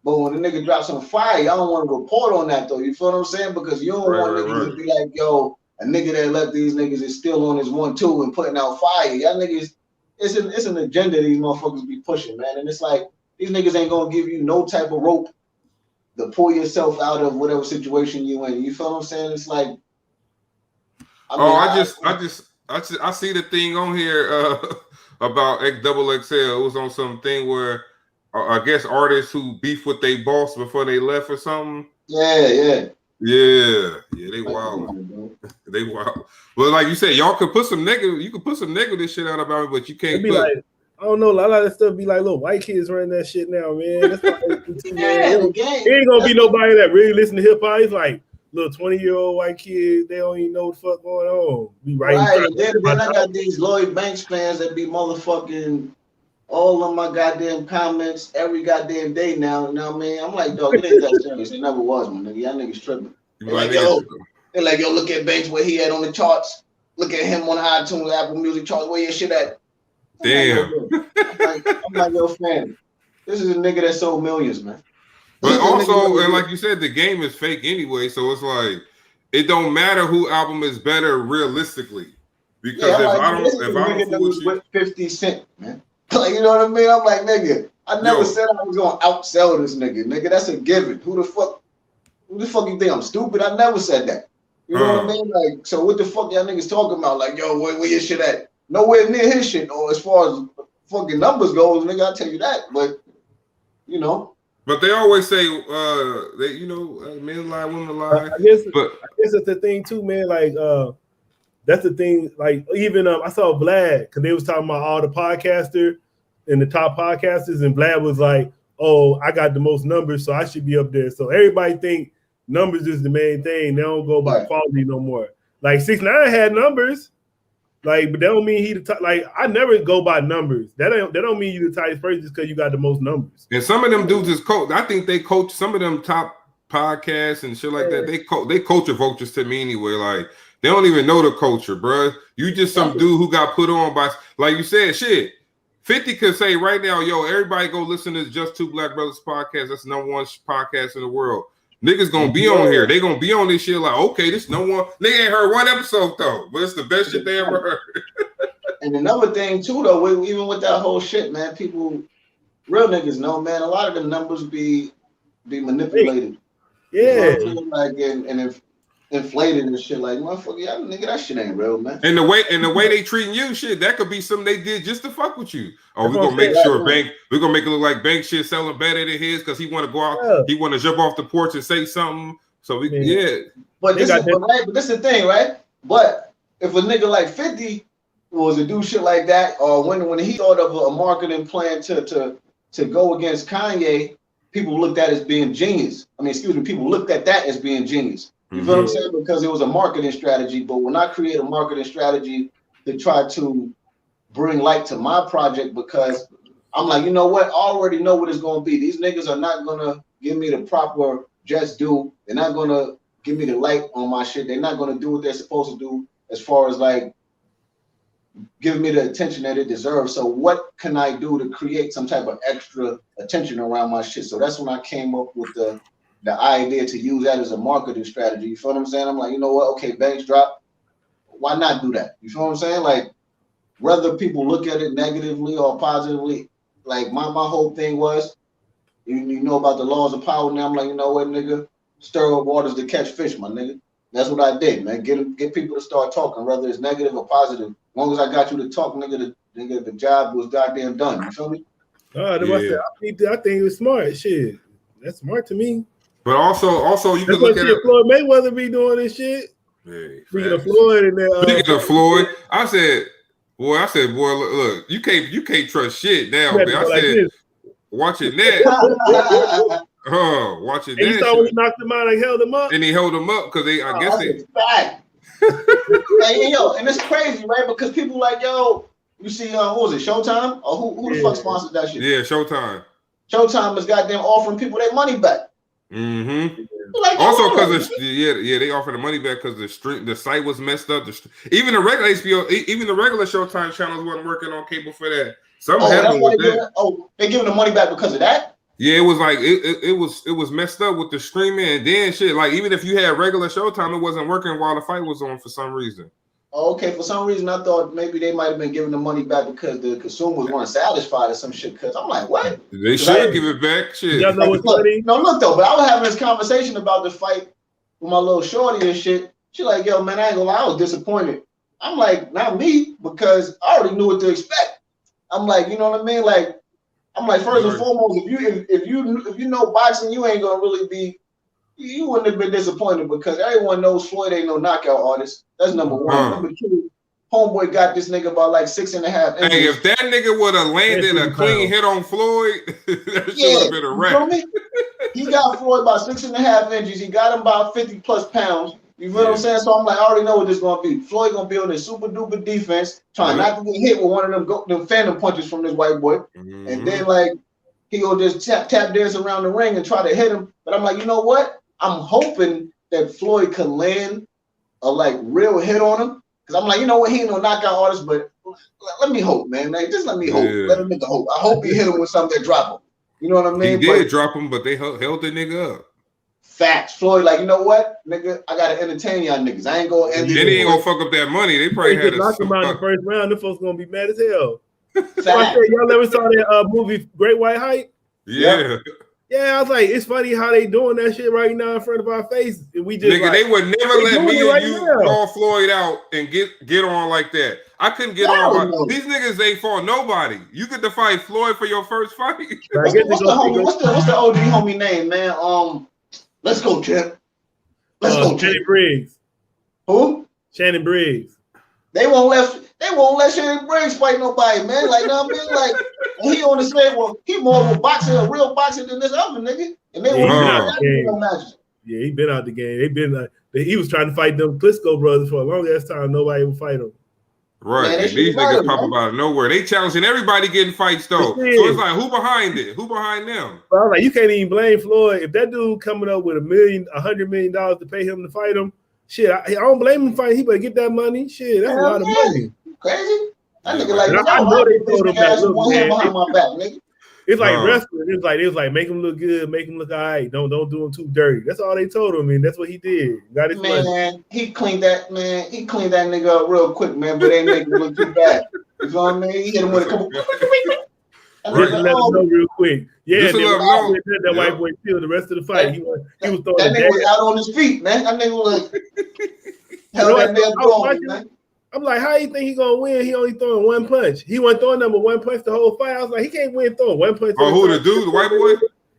But when the nigga drops some fire, y'all don't want to report on that though. You feel what I'm saying? Because you don't want niggas to be like, yo, a nigga that left these niggas is still on his 1-2 and putting out fire. Y'all niggas, it's an agenda these motherfuckers be pushing, man. And it's like, these niggas ain't gonna give you no type of rope to pull yourself out of whatever situation you in. You feel what I'm saying? It's like, I see the thing on here about XXL. It was on some thing where I guess artists who beef with their boss before they left or something. Yeah, they wild. They wild. Well, like you said, y'all could put some negative. You could put some negative shit out about it, but you can't. Be like, I don't know. A lot of that stuff be like little white kids running that shit now, man. That's like, it ain't gonna be nobody that really listen to hip hop. It's like little 20-year-old white kids. They don't even know what the fuck going on. Be right. Then I got these Lloyd Banks fans that be motherfucking all of my goddamn comments every goddamn day now. You know what I mean? I'm like, dog, it ain't that serious. It never was, my nigga. Y'all niggas tripping. They're like, yo, look at Banks where he at on the charts. Look at him on iTunes, Apple Music charts. Where your shit at? Damn. I'm like, yo, fam, this is a nigga that sold millions, man. But also, and like you said, the game is fake anyway. So it's like it don't matter who album is better realistically. Because if I don't fool with you, 50 Cent, man. Like, you know what I mean? I'm like, nigga, I never said I was gonna outsell this nigga. Nigga, that's a given. Who the fuck you think I'm stupid? I never said that. You know what I mean? Like, so what the fuck y'all niggas talking about? Like, yo, where your shit at? Nowhere near his shit. Or as far as fucking numbers goes, nigga, I'll tell you that. But you know. But they always say, men lie, women lie. I guess it's the thing too, man. Like, that's the thing. Like, even I saw Vlad because they was talking about all the podcaster and the top podcasters, and Vlad was like, "Oh, I got the most numbers, so I should be up there." So everybody think numbers is the main thing. They don't go by quality no more. Like 6ix9ine had numbers, like, but that don't mean he the top. Like, I never go by numbers. That don't mean you the tightest person just because you got the most numbers. And some of them dudes is coach. I think they coach some of them top podcasts and shit like that. They culture vultures to me anyway. Like, they don't even know the culture, bro. You just some dude who got put on by, like you said, shit. 50 could say right now, yo, everybody go listen to Just Two Black Brothers podcast. That's the #1 podcast in the world. Niggas gonna be on here. They gonna be on this shit like, okay, this no one. Nigga ain't heard one episode though, but it's the best shit they ever heard. And another thing too, though, even with that whole shit, man, people, real niggas know, man, a lot of the numbers be manipulated. Yeah. You know, like and if inflated and shit, like, motherfucker, y'all nigga, that shit ain't real, man. And the way they treating you, shit, that could be something they did just to fuck with you. Oh, we're gonna make sure we're gonna make it look like Bank shit selling better than his because he want to go out, he want to jump off the porch and say something. So But this is the thing, right? But if a nigga like 50 was to do shit like that, or when he thought of a marketing plan to go against Kanye, people looked at it as being genius. People looked at that as being genius. You feel what I'm saying? Because it was a marketing strategy. But when I create a marketing strategy to try to bring light to my project, because I'm like, you know what? I already know what it's going to be. These niggas are not going to give me the proper just due. They're not going to give me the light on my shit. They're not going to do what they're supposed to do as far as like giving me the attention that it deserves. So what can I do to create some type of extra attention around my shit? So that's when I came up with the idea to use that as a marketing strategy. You feel what I'm saying? I'm like, you know what? Okay, Banks drop. Why not do that? You feel what I'm saying? Like, whether people look at it negatively or positively, like my whole thing was, you know about the laws of power now. I'm like, you know what, nigga? Stir up waters to catch fish, my nigga. That's what I did, man. Get people to start talking, whether it's negative or positive. As long as I got you to talk, nigga, the job was goddamn done. You feel me? I think it was smart. Shit, that's smart to me. But also you can look at it. Floyd Mayweather be doing this shit. Hey, speaking of Floyd and speaking of Floyd, I said, boy, look, you can't trust shit now, man. I said, watching that. Watching that. You saw when he knocked him out, held him up. And he held him up because I guess they. Hey, yo, and it's crazy, right? Because people like, yo, you see, what was it, Showtime? Or who the fuck sponsored that shit? Yeah, Showtime. Showtime is goddamn offering people their money back. Like, also because they offer the money back because the site was messed up. Even the regular HBO, even the regular Showtime channels wasn't working on cable for that. Something happened with that. They giving the money back because of that? Yeah, it was like it was messed up with the streaming and then shit. Like, even if you had regular Showtime, it wasn't working while the fight was on for some reason. Okay, for some reason I thought maybe they might have been giving the money back because the consumers weren't satisfied or some shit. Because I'm like, what? They should give it back. Shit. Y'all know what's funny? No, look though, but I was having this conversation about the fight with my little shorty and shit. She like, yo, man, I ain't gonna lie, I was disappointed. I'm like, not me, because I already knew what to expect. I'm like, you know what I mean? Like, I'm like, first and foremost, if you know boxing, you ain't gonna really be. You wouldn't have been disappointed because everyone knows Floyd ain't no knockout artist. That's number one. Number two, homeboy got this nigga about like 6.5 inches. Hey, if that nigga would have landed a clean hit on Floyd, that should have been a wrap. He got Floyd about 6.5 inches. He got him about 50 plus pounds. You feel what I'm saying? So I'm like, I already know what this gonna be. Floyd gonna be on this super duper defense, trying not to get hit with one of them phantom punches from this white boy, and then like he gonna just tap dance around the ring and try to hit him. But I'm like, you know what? I'm hoping that Floyd can land a like real hit on him, because I'm like, you know what, he ain't no knockout artist, but let me hope, man. Like, just let me hope. Let him make a hope. I hope he hit him with something that drop him. You know what I mean? He did drop him, but they held the nigga up. Facts. Floyd, like, you know what, nigga? I gotta entertain y'all niggas. I ain't gonna end it. They ain't gonna fuck up that money. They probably had knock him out in the first round. Them folks gonna be mad as hell. Facts. Y'all ever saw that movie Great White Hype? Yeah. Yeah, I was like, it's funny how they doing that shit right now in front of our face. And we just nigga, like, they would never let me and you now. call Floyd out and get on like that. I couldn't get on. These niggas ain't fought nobody. You get to fight Floyd for your first fight. What's the OD homie name, man? Let's go, Chip. Let's go, Shannon Briggs. Who? Shannon Briggs. They won't let Shannon Briggs fight nobody, man. Like, know what I mean? Like, and he on the same, well, he more of a boxer, a real boxer than this other nigga. And they won't matches. Yeah, he been out the game. He was trying to fight them Klitschko brothers for a long ass time. Nobody would fight him. Right. Man, and these niggas pop up out of nowhere. They challenging everybody getting fights though. So it's like, who behind it? Who behind them? But I was like, you can't even blame Floyd. If that dude coming up with $100 million to pay him to fight him, shit, I don't blame him fighting. He better get that money. Shit, that's a lot of money. Crazy. That nigga like, I know they told him that. Look, one hand behind my back, nigga. It's like wrestling. It was like make him look good, make him look all right. Don't do him too dirty. That's all they told him, and that's what he did. Got his money. He cleaned that nigga up real quick, man, but they make him look too bad. You know what I mean? He hit him with a couple. Let him know real quick. Yeah, that white boy killed the rest of the fight. He was throwing that nigga was out on his feet, man. That nigga was held that man going, man. I'm like, how you think he gonna win? He only throwing one punch. He wasn't throwing number one punch the whole fight. I was like, he can't win throwing one punch. Oh, who the dude, the white boy?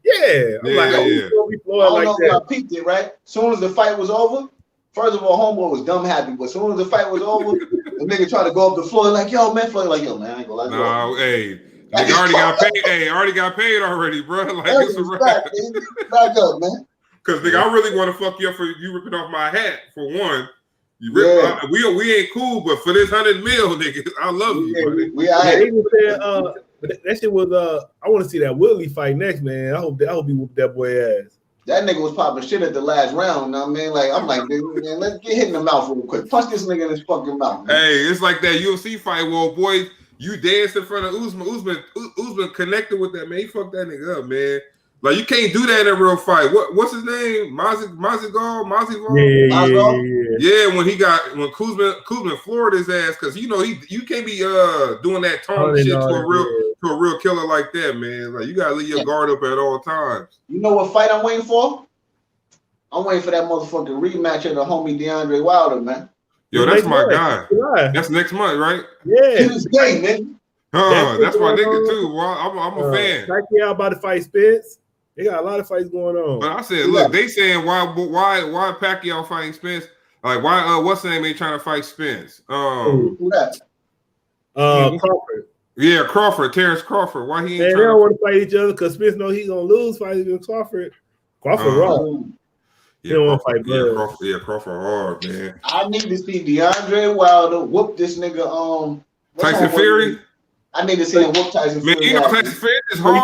Yeah. I'm like, how you gonna be Floyd I don't like know if y'all peeped it, right? As soon as the fight was over, first of all, homeboy was dumb happy, but as soon as the fight was over, the nigga tried to go up to Floyd like, yo, man, Floyd like, yo, man, I ain't gonna lie. No, hey. Nigga already got paid. Hey, already got paid already, bro. Like it's a wrap. Back up, man. Cause nigga, I really want to fuck you up for you ripping off my hat for one. You rip, we ain't cool, but for this 100 mil, nigga, I love you, buddy. That shit was I want to see that Willie fight next, man. I hope he whoop that boy ass. That nigga was popping shit at the last round. You know what I mean? Like, I'm like, man, let's get hit in the mouth real quick. Punch this nigga in his fucking mouth, man. Hey, it's like that UFC fight, well, boy, you danced in front of Usman. Usman connected with that, man. He fucked that nigga up, man. Like, you can't do that in a real fight. What's his name? Mazigal? Yeah, when Kuzman floored his ass, because you know you can't be doing that taunt shit to a real killer like that, man. Like, you gotta leave your guard up at all times. You know what fight I'm waiting for? I'm waiting for that motherfucking rematch of the homie DeAndre Wilder, man. Yo, that's my guy. That's next month, right? Yeah. He was gay, man. That's my nigga too. Well, I'm a fan. Pacquiao about to fight Spence. They got a lot of fights going on. But I said, look, they saying why Pacquiao fighting Spence? Like, why what's the name they trying to fight Spence? Who that? Crawford. Yeah, Crawford, Terrence Crawford. Why he ain't they don't want to fight each other because Spence know he's gonna lose fighting against Crawford. Crawford raw. Yeah, Crawford hard, man. I need to see DeAndre Wilder whoop this nigga. Tyson Fury. I need to see him whoop Tyson Fury. Man, you know Tyson Fury is hard.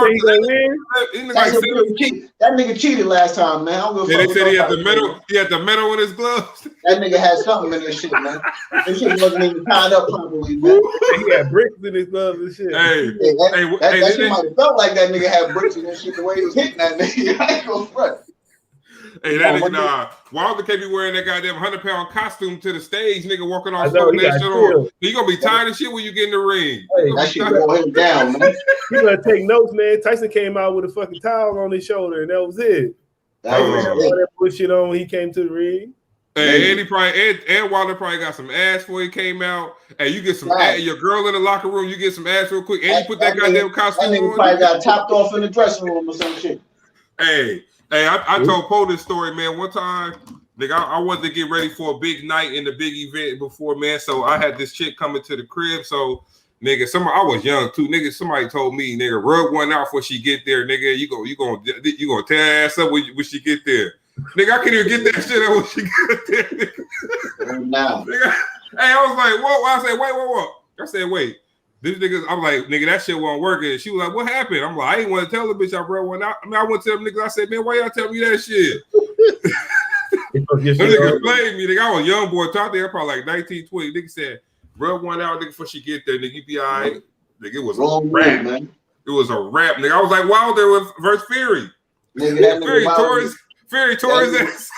That nigga cheated last time, man. They said he had the metal in his gloves. That nigga had something in this shit, man. This shit wasn't even tied up properly, man. He had bricks in his gloves and shit. That shit might have felt like that nigga had bricks in his shit the way he was hitting that nigga. I ain't gonna front. Hey, that nigga, Wilder can't be wearing that goddamn 100-pound costume to the stage, nigga, walking off smoking that shit on. You gonna be tired of shit when you get in the ring. Hey, that shit going him down, man. You gotta take notes, man. Tyson came out with a fucking towel on his shoulder, and that was it. That was all that bullshit on when he came to the ring. Hey, and Wilder probably got some ass before he came out. Hey, you get some ass, your girl in the locker room, you get some ass real quick, and you put that goddamn costume on. That nigga probably got topped off in the dressing room or some shit. Hey, I told Poe this story, man. One time, nigga, I wanted to get ready for a big night in the big event before, man. So I had this chick coming to the crib. So, nigga, I was young too, nigga. Somebody told me, nigga, rub one out before she get there, nigga. You gonna tear her ass up when she get there, nigga. I can't even get that shit out when she get there. Nigga. Now, nigga, hey, I was like, what? I said, wait. I said, wait. This nigga, I'm like, nigga, that shit wasn't working. She was like, what happened? I'm like, I ain't want to tell the bitch I brought one out. I mean, I went to them niggas. I said, man, why y'all tell me that shit? Them niggas played me. Nigga, I was a young boy. Talked there probably like 19, 20. Nigga said, rub one out, nigga, before she get there. Nigga, you be all right. Nigga, it was wrong, man. it was a rap, nigga. I was like, Wilder with versus Fury. Nigga, that nigga Fury tore his ass.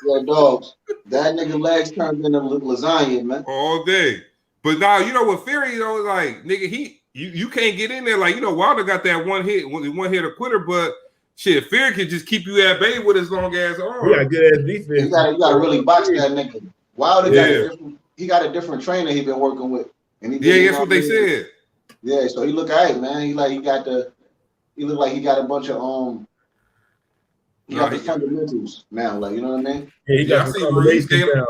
Yeah, dogs. That nigga legs turned into lasagna, man. All day. But now, you know what Fury, like, nigga, you can't get in there. Like, Wilder got that one hit a quitter, but shit, Fury can just keep you at bay with his long ass arm. Yeah, good ass defense. You gotta really box that nigga. Wilder got a different trainer he been working with. And that's what they said. Yeah, so he look alright, man. He look like he got a bunch of he got the fundamentals now, like, you know what I mean? Yeah, he got the combinations down.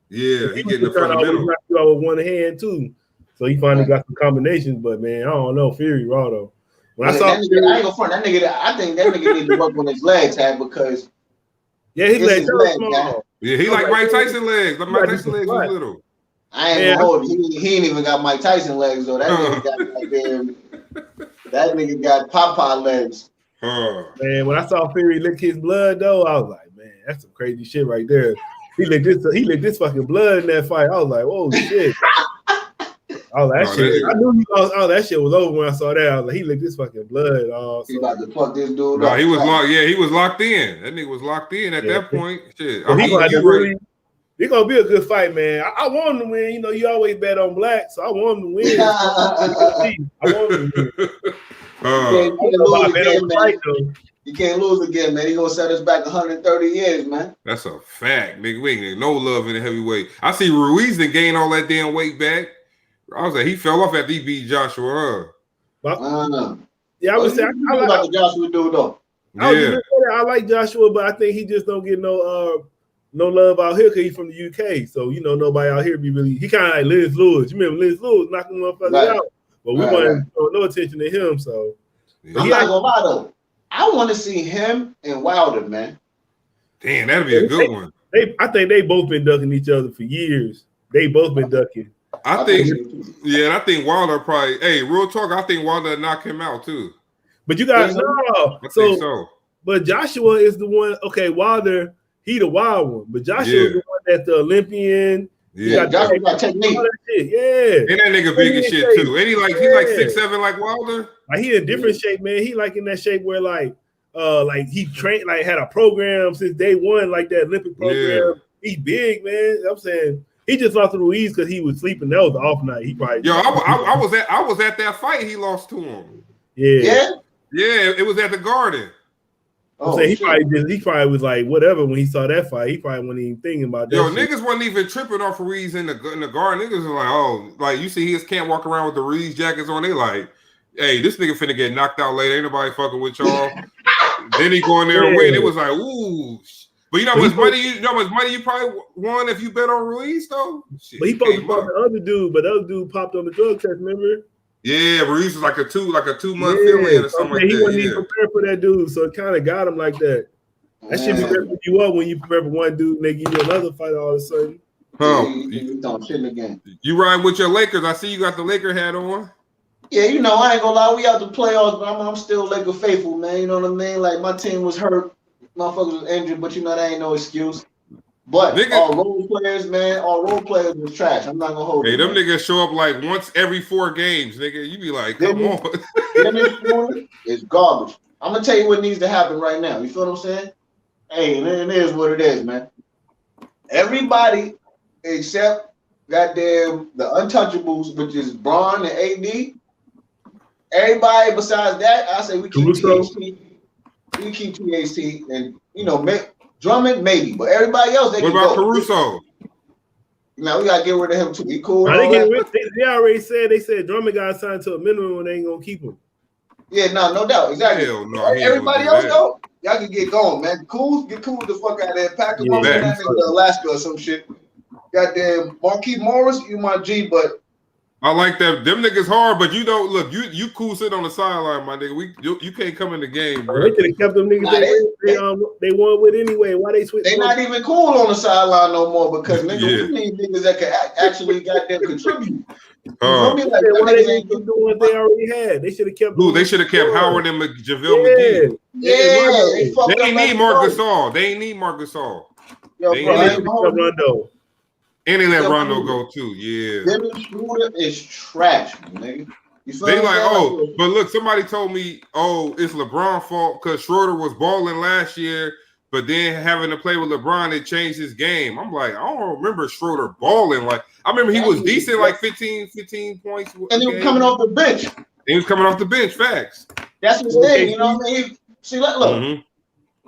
Yeah, he getting the fundamentals. Knock you out with one hand too. So he finally got some combinations, but man, I don't know. Fury raw though. When I saw I ain't gonna front that nigga. I think that nigga need to work on his legs, because his legs are small. Yeah, he like Mike Tyson legs. Like Mike Tyson legs was little. I ain't gonna hold you. He ain't even got Mike Tyson legs though. That nigga got Popeye legs. Man, when I saw Fury lick his blood though, I was like, man, that's some crazy shit right there. He licked this fucking blood in that fight. I was like, whoa, shit. All that shit. I knew all that shit was over when I saw that. I was like, he licked this fucking blood. He about to fuck this dude up. He was locked. Yeah, he was locked in. That nigga was locked in at that point. Shit. Well, it's gonna be a good fight, man. I want him to win. You always bet on black, so I want him to win. I want him to win. You can't lose again, man. He gonna set us back 130 years, man. That's a fact, nigga. We ain't getting no love in the heavyweight. I see Ruiz and gain all that damn weight back. I was like, he fell off after he beat Joshua. Yeah, I would say I like the Joshua dude though. I like Joshua, but I think he just don't get no love out here because he's from the UK. So nobody out here be really. He kind of like Luniz. You remember Luniz knocking motherfuckers out, but we want to throw no attention to him. So I'm not gonna lie though. I want to see him and Wilder, man. Damn, that'd be a good one. I think they both been ducking each other for years. They both been ducking. I think Wilder probably. Hey, real talk. I think Wilder knock him out too. But you guys know. So. But Joshua is the one. Okay, Wilder, he the wild one. But Joshua is the one that's the Olympian. Yeah, Joshua got technique. Yeah, and that nigga big as shit too. And he like 6'7" like Wilder. Like he in different shape, man. He like in that shape where like he trained, like had a program since day one, like that Olympic program. He big, man. I'm saying. He just lost to Ruiz because he was sleeping. That was the off night. He probably. I was at that fight. He lost to him. Yeah. It was at the Garden. Oh, he probably was like whatever when he saw that fight. He probably wasn't even thinking about that. Niggas wasn't even tripping off Ruiz in the Garden. Niggas were like, you see, he just can't walk around with the Ruiz jackets on. They like, hey, this nigga finna get knocked out later. Ain't nobody fucking with y'all. Then he go in there and win. It was like, ooh. But you know how much money you probably won if you bet on Ruiz though? Shit, but he supposed to pop the other dude, but the other dude popped on the drug test, remember? Yeah, Ruiz was like a 2-month fill-in or something like that. He wasn't even prepared for that dude, so it kind of got him like that. That should be messing you up when you prepare for one dude and they give you another fight all of a sudden. You don't shit again. You ride with your Lakers. I see you got the Laker hat on. Yeah, I ain't gonna lie, we out the playoffs, but I'm still Laker faithful, man. You know what I mean? Like my team was hurt. Motherfuckers was injured, but that ain't no excuse. But all role players was trash. I'm not gonna hold you. Hey, them niggas show up like once every 4 games, nigga. You be like, come on. It's garbage. I'm gonna tell you what needs to happen right now. You feel what I'm saying? Hey, it is what it is, man. Everybody except goddamn the untouchables, which is Braun and AD. Everybody besides that, I say we keep THT. We keep THT and Drummond maybe, but everybody else they what can about go. Caruso? Now we gotta get rid of him too. He cool. They already said Drummond got signed to a minimum and they ain't gonna keep him. Yeah, no doubt, exactly. Everybody else though, y'all can get going, man. Get cool the fuck out of there. Pack him up to Alaska or some shit. Goddamn Marquise Morris, you my G, but I like that. Them niggas hard, but look, you cool sit on the sideline, my nigga. You can't come in the game, bro. They could have kept them niggas they won with anyway. Why they switch? They not even cool on the sideline no more because niggas we need niggas that can actually goddamn contribute. Why they ain't keep doing what they already had? They should have kept. They should have kept Howard and JaVale McGee. They ain't need Marc Gasol. They ain't need Marc Gasol. Rondo. And they let Rondo go too. Yeah. Dennis Schroeder is trash, nigga. They like, oh, but look, somebody told me, oh, it's LeBron's fault because Schroeder was balling last year, but then having to play with LeBron, it changed his game. I'm like, I don't remember Schroeder balling. Like, I remember he was decent, like 15 points. And he was coming off the bench. He was coming off the bench, facts. That's his thing, you know what I mean? See, look,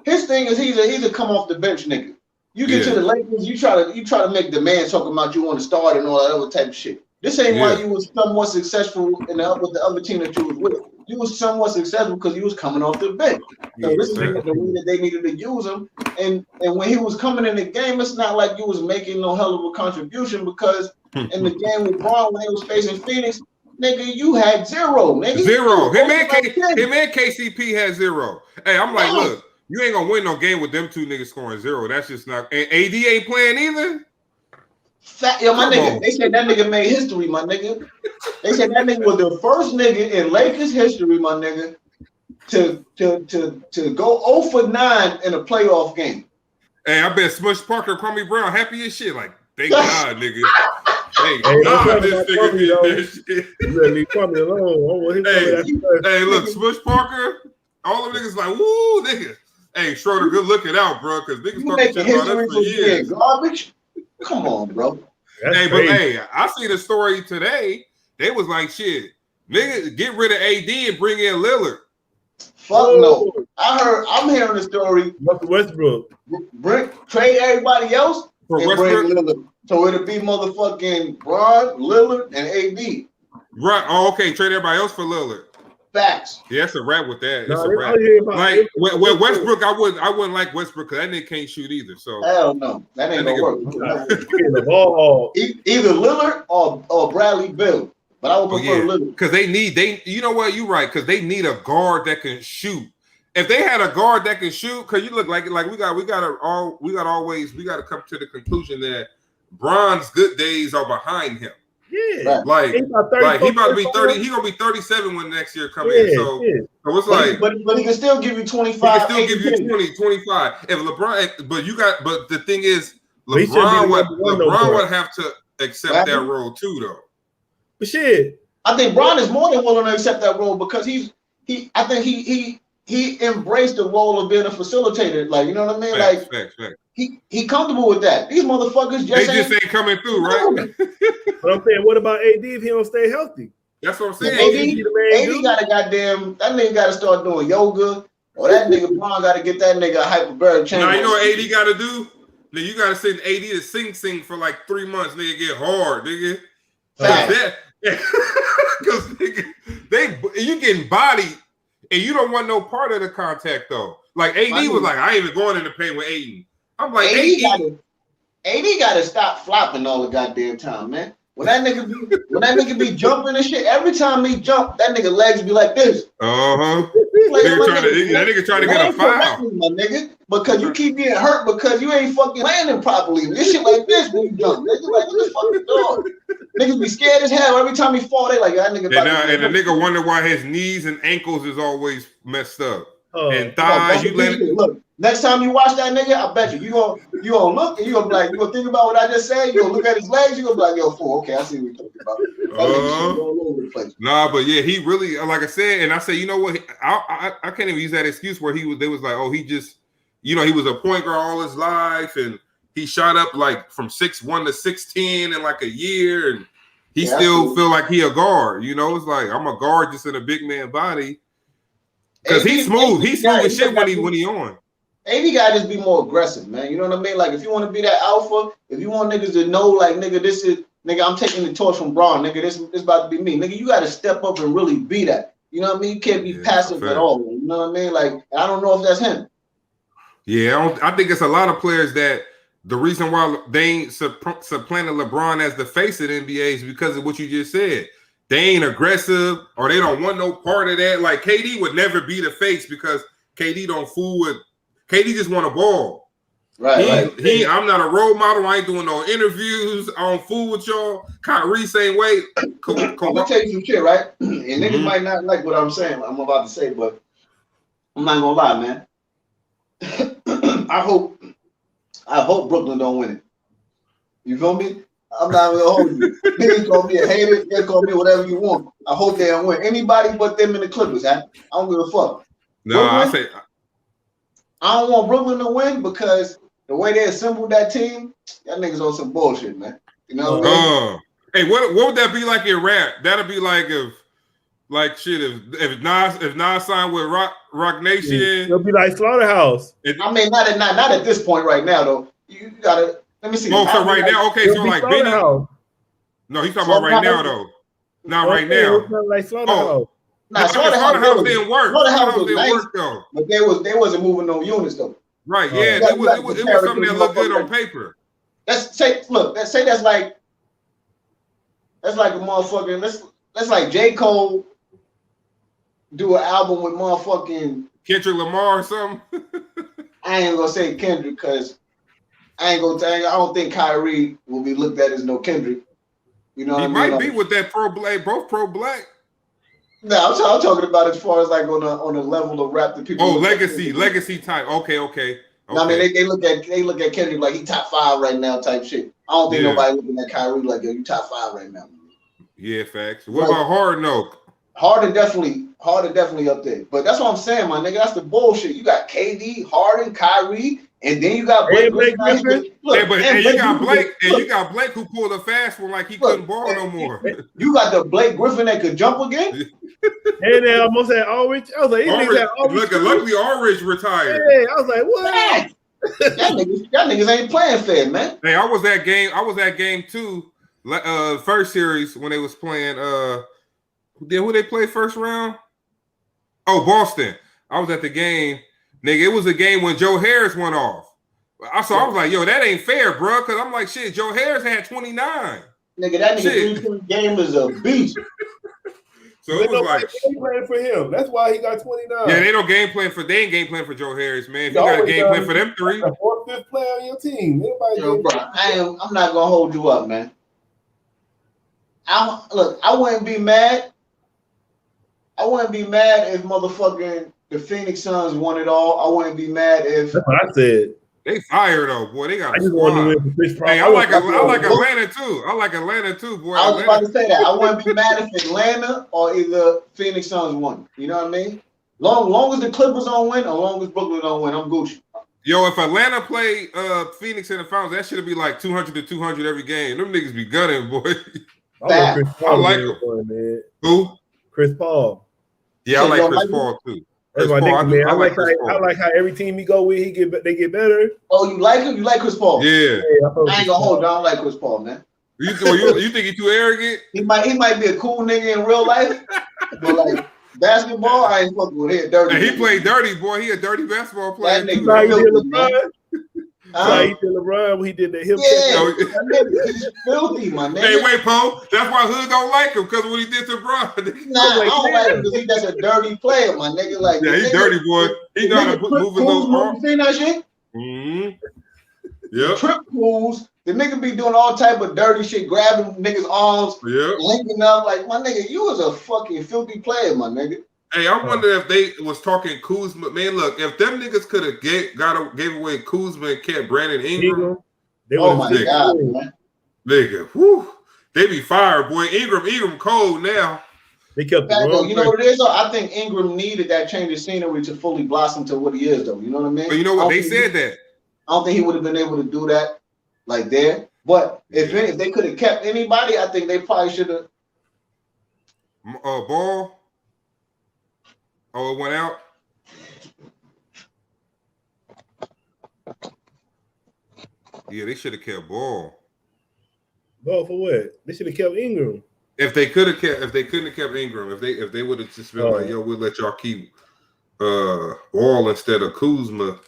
his thing is he's a come off the bench nigga. You get to the Lakers, you try to make the man talking about you want to start and all that other type of shit. This ain't why you was somewhat successful with the other team that you was with. You was somewhat successful because you was coming off the bench. So this is the way that they needed to use him. And when he was coming in the game, it's not like you was making no hell of a contribution because in the game with Braun when they was facing Phoenix, nigga, you had zero, nigga. Zero. Him and KCP had zero. Hey, I'm like, look, you ain't gonna win no game with them two niggas scoring zero. That's just not. And AD ain't playing either. Yo, my nigga, they said that nigga made history, my nigga. They said that nigga was the first nigga in Lakers history, my nigga, to go 0 for 9 in a playoff game. Hey, I bet Smush Parker, Kwame Brown, happy as shit. Like, thank God, nigga. Thank God this nigga did that shit. You better leave Kwame alone. Hey, look, Smush Parker, all the niggas like, woo, nigga. Hey, Schroeder, good looking out, bro, because niggas talking shit about us for years. Garbage. Come on, bro. Hey, but hey, I see the story today. They was like, shit, nigga, get rid of AD and bring in Lillard. Fuck no. I'm hearing the story. Westbrook. Trade everybody else for and Westbrook. Bring Lillard. So it'll be motherfucking Braun, Lillard, and AD. Right. Oh, okay. Trade everybody else for Lillard. Facts. Yeah, it's a rap with that. It's No, a rap. Like with Westbrook, I wouldn't like Westbrook because that nigga can't shoot either. So hell no, that ain't gonna work. Either Lillard or Bradley Beal, but I would prefer Lillard because they you know what, you right, because they need a guard that can shoot. If they had a guard that can shoot, because you look like we got to come to the conclusion that Bron's good days are behind him. Yeah, like he about to be 30. He gonna be 37 when next year come in. So it's like, but he can still give you 25. He can still give you 20, 25. If LeBron, but the thing is, LeBron would have to accept that role too, though. But shit, I think Bron is more than willing to accept that role because he embraced the role of being a facilitator. Like, you know what I mean? Facts. He comfortable with that. These motherfuckers just ain't coming through, right? But I'm saying, what about AD if he don't stay healthy? That's what I'm saying. AD got to that nigga got to start doing yoga, or that nigga Bron got to get that nigga a hyperbaric chamber. Now you know what AD got to do? Then you got to send AD to sing for like 3 months. Nigga get hard, nigga. Because nigga, you getting bodied, and you don't want no part of the contact though. Like AD was like, I ain't even going in the paint with Aiden. I'm like, AD got to stop flopping all the goddamn time, man. When that nigga be jumping and shit, every time he jump, that nigga legs be like this. Like, that nigga trying to get a foul, my nigga, because you keep getting hurt because you ain't fucking landing properly. This shit like this when you jump. Nigga, like, what the fuck you doing? Niggas be scared as hell every time he fall. They like that nigga. And the nigga wonder why his knees and ankles is always messed up. And thighs, you let it. Look, next time you watch that nigga, I bet you gonna look and you gonna be like, you gonna think about what I just said. You gonna look at his legs. You gonna be like, yo, fool. Okay, I see what you're talking about. All over the place. Nah, but yeah, he really, like I said, and I say, you know what? I can't even use that excuse where they was like, oh, he just, you know, he was a point guard all his life, and he shot up like from 6'1" to 6'10" in like a year, and he still feel like he a guard. You know, it's like I'm a guard just in a big man body. Because he's smooth. He's smooth as shit when he on. AD got to just be more aggressive, man. You know what I mean? Like, if you want to be that alpha, if you want niggas to know, like, nigga, I'm taking the torch from Braun. Nigga, this about to be me. Nigga, you got to step up and really be that. You know what I mean? You can't be passive at all. You know what I mean? Like, I don't know if that's him. Yeah, I think it's a lot of players that the reason why they ain't supplanted LeBron as the face of the NBA is because of what you just said. They ain't aggressive or they don't want no part of that. Like KD would never be the face because KD don't fool with. KD just want a ball. Right. I'm not a role model. I ain't doing no interviews. I don't fool with y'all. Kyrie same way. I'm gonna tell you some shit, right? And niggas might not like what I'm saying. I'm about to say, but I'm not gonna lie, man. I hope Brooklyn don't win it. You feel me? I'm not gonna hold you. Niggas call me a hater. They call me whatever you want. I hope they don't win. Anybody but them in the Clippers. I don't give a fuck. No, I say I don't want Brooklyn to win because the way they assembled that team, that niggas on some bullshit, man. You know what I mean? Hey, what would that be like in rap? That'd be like if Nas signed with Rock Nation. It'll be like Slaughterhouse. I mean, not at this point right now though. You gotta let me see. Oh, so right now, okay, so like Benny. No, he's talking about right now though. Not right now. Like Slaughterhouse. Nah, Slaughterhouse didn't work. Slaughterhouse was didn't nice, work though. but they wasn't moving no units though. Right, yeah, it was something that looked good on paper. That's like a motherfucking let's like J. Cole do an album with motherfucking Kendrick Lamar or something. I ain't gonna say Kendrick because I don't think Kyrie will be looked at as no Kendrick. You know what I mean? He might be with that both pro black. No, I'm talking about as far as like on a level of rap that people. Oh, legacy type. Okay. No, I mean they look at Kendrick like he top 5 right now type shit. I don't think nobody looking at Kyrie like yo, you top 5 right now. Yeah, facts. What about Harden though? Harden definitely up there. But that's what I'm saying, my nigga. That's the bullshit. You got KD, Harden, Kyrie, and then you got Blake Griffin. You got Blake who pulled a fast one like he couldn't ball no more. You got the Blake Griffin that could jump again. And they almost had Aldridge. I was like, luckily Aldridge retired. Yeah, I was like, what? Y'all niggas ain't playing fair, man. Hey, I was at game 2, first series when they was playing. Who they play first round? Oh, Boston. I was at the game, nigga. It was a game when Joe Harris went off. I was like, yo, that ain't fair, bro. Because I'm like, shit, Joe Harris had 29. Nigga, that nigga 3-point game is a beast. So it was like game plan for him. That's why he got 29. Yeah, they ain't game plan for Joe Harris, man. If you got a game plan for them 3, the 4th, 5th player on your team. Yo, bro, I'm not gonna hold you up, man. I wouldn't be mad. I wouldn't be mad if motherfucking the Phoenix Suns won it all. I wouldn't be mad if. That's what I said. They fire though, boy. They got. I just want to win for Chris Paul. Hey, I like Atlanta too. I like Atlanta too, boy. I was about to say that. I wouldn't be mad if Atlanta or either Phoenix Suns won. You know what I mean? Long as the Clippers don't win, or long as Brooklyn don't win, I'm Gucci. Yo, if Atlanta play Phoenix in the finals, that should be like 200 to 200 every game. Them niggas be gunning, boy. I like him. Man. Who? Chris Paul. Yeah, I like Chris Paul too. That's my nigga, man. I like how every team he go with, they get better. Oh, you like him? You like Chris Paul? Yeah. I ain't gonna hold you. I don't like Chris Paul, man. You think he's too arrogant? He might be a cool nigga in real life, but like basketball, I ain't fucking with him. Dirty. And he played dirty, boy. He a dirty basketball player. That nigga he did LeBron when he did the hip he's filthy, my nigga. Hey, wait, Poe. That's why Hood don't like him, because what he did to Bron. Nah, I don't like him because he's just a dirty player, my nigga. Like, yeah, he's dirty, boy. He know how to move his little arm. You seen that shit? Mm-hmm. Yeah. Trip pools. The nigga be doing all type of dirty shit, grabbing niggas' arms, linking up. Like, my nigga, you was a fucking filthy player, my nigga. Hey, I wonder if they was talking Kuzma. Man, look, if them niggas could have gave away Kuzma and kept Brandon Ingram. Oh my God, man. Nigga, whew, they be fired, boy. Ingram cold now. They kept you know what it is, though? I think Ingram needed that change of scenery to fully blossom to what he is, though. You know what I mean? But you know what? They said that. I don't think he would have been able to do that like there. But if they could have kept anybody, I think they probably should have. Ball. Oh, it went out? Yeah, they should have kept Ball. Ball for what? They should have kept Ingram. If they couldn't have kept Ingram, if they would have just been like, yo, we'll let y'all keep Ball instead of Kuzma.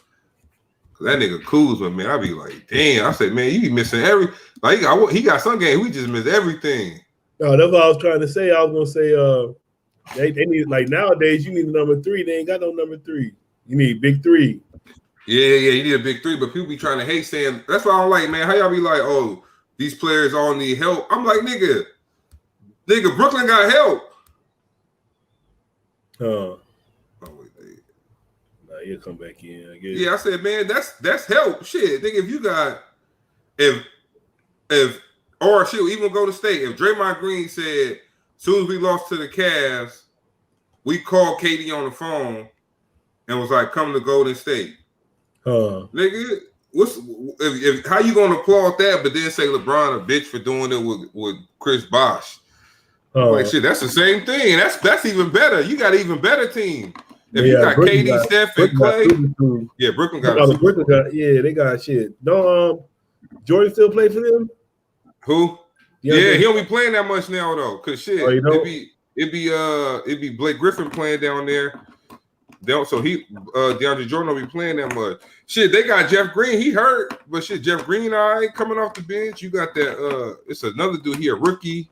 That nigga Kuzma, man, I'd be like, damn. I say, man, you be missing he got some game, we just missed everything. No, that's what I was trying to say. I was gonna say they need, like, nowadays you need a number 3. They ain't got no number 3. You need big 3. Yeah, you need a big 3, but people be trying to hate saying that's why I don't like, man. How y'all be like, oh, these players all need help? I'm like, nigga, Brooklyn got help. Oh wait, nah, he'll come back in, I guess. Yeah, I said, man, that's help. Shit, nigga, if you got if Or shit, even go to state. If Draymond Green said, as soon as we lost to the Cavs, we called KD on the phone and was like, come to Golden State. Nigga, how you gonna applaud that, but then say LeBron a bitch for doing it with Chris Bosh? Like shit, that's the same thing. That's even better. You got an even better team. If you got Brooklyn KD, Steph, and Clay. Yeah, Brooklyn got they got shit. Don't Jordan still play for them? Who? Yeah, he don't be playing that much now though. Cause shit, it'd be Blake Griffin playing down there. So DeAndre Jordan don't be playing that much. Shit, they got Jeff Green. He hurt, but shit, Jeff Green, all right, coming off the bench. You got that. It's another dude here, rookie.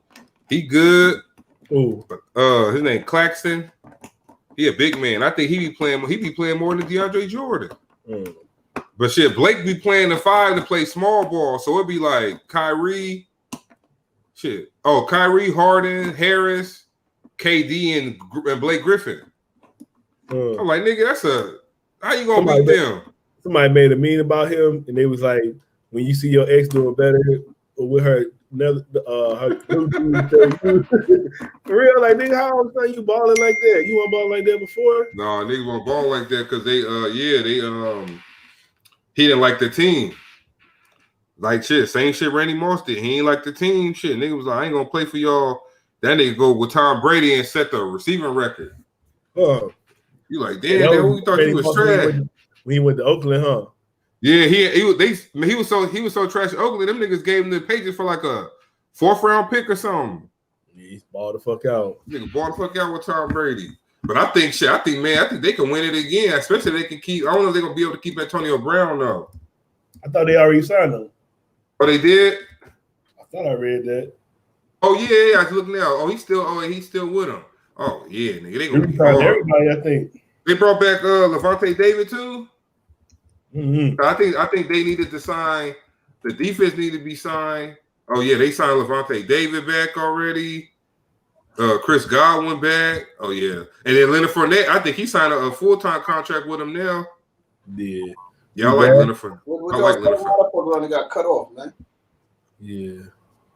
He good. Ooh. His name Claxton. He a big man. I think he be playing more than DeAndre Jordan. But shit, Blake be playing the 5 to play small ball. So it'd be like Kyrie. Shit. Oh, Kyrie, Harden, Harris, KD, and Blake Griffin. I'm like, nigga, how you gonna beat them? Somebody made a meme about him, and they was like, when you see your ex doing better with her for real, like nigga, how old are you balling like that? You want ball like that before? No, niggas want ball like that because he didn't like the team. Like shit, same shit Randy Moss did. He ain't like the team. Shit, nigga was like, I ain't gonna play for y'all. That nigga go with Tom Brady and set the receiving record. You like, damn, who thought you was trash? When he went to Oakland, huh? Yeah, he was so trash at Oakland. Them niggas gave him the Patriots for like a 4th round pick or something. He balled the fuck out. Nigga balled the fuck out with Tom Brady. But I think they can win it again, especially if they can keep. I don't know if they're gonna be able to keep Antonio Brown though. I thought they already signed him. Oh, they did? I thought I read that. Oh yeah, I was looking now. Oh, he's still with him. Oh yeah, nigga, they gonna be hard. Everybody, I think. They brought back Levante David too. Mm-hmm. I think they needed to sign. The defense needed to be signed. Oh yeah, they signed Levante David back already. Chris Godwin back. Oh yeah, and then Leonard Fournette. I think he signed a full-time contract with him now. Yeah. Yeah, I like Leonard Fournette. I like Leonard Fournette. Got cut off, man. Yeah.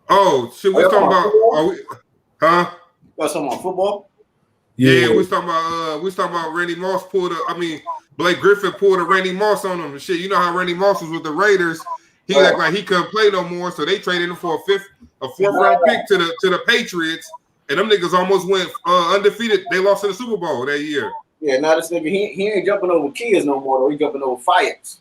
Oh shit, we talking about? Huh? Got something on football? Yeah, we was talking about Randy Moss Blake Griffin pulled a Randy Moss on him and shit. You know how Randy Moss was with the Raiders. He act like he couldn't play no more, so they traded him for a 4th round pick to the Patriots, and them niggas almost went undefeated. They lost in the Super Bowl that year. Yeah, now this nigga he ain't jumping over kids no more though. He jumping over fires.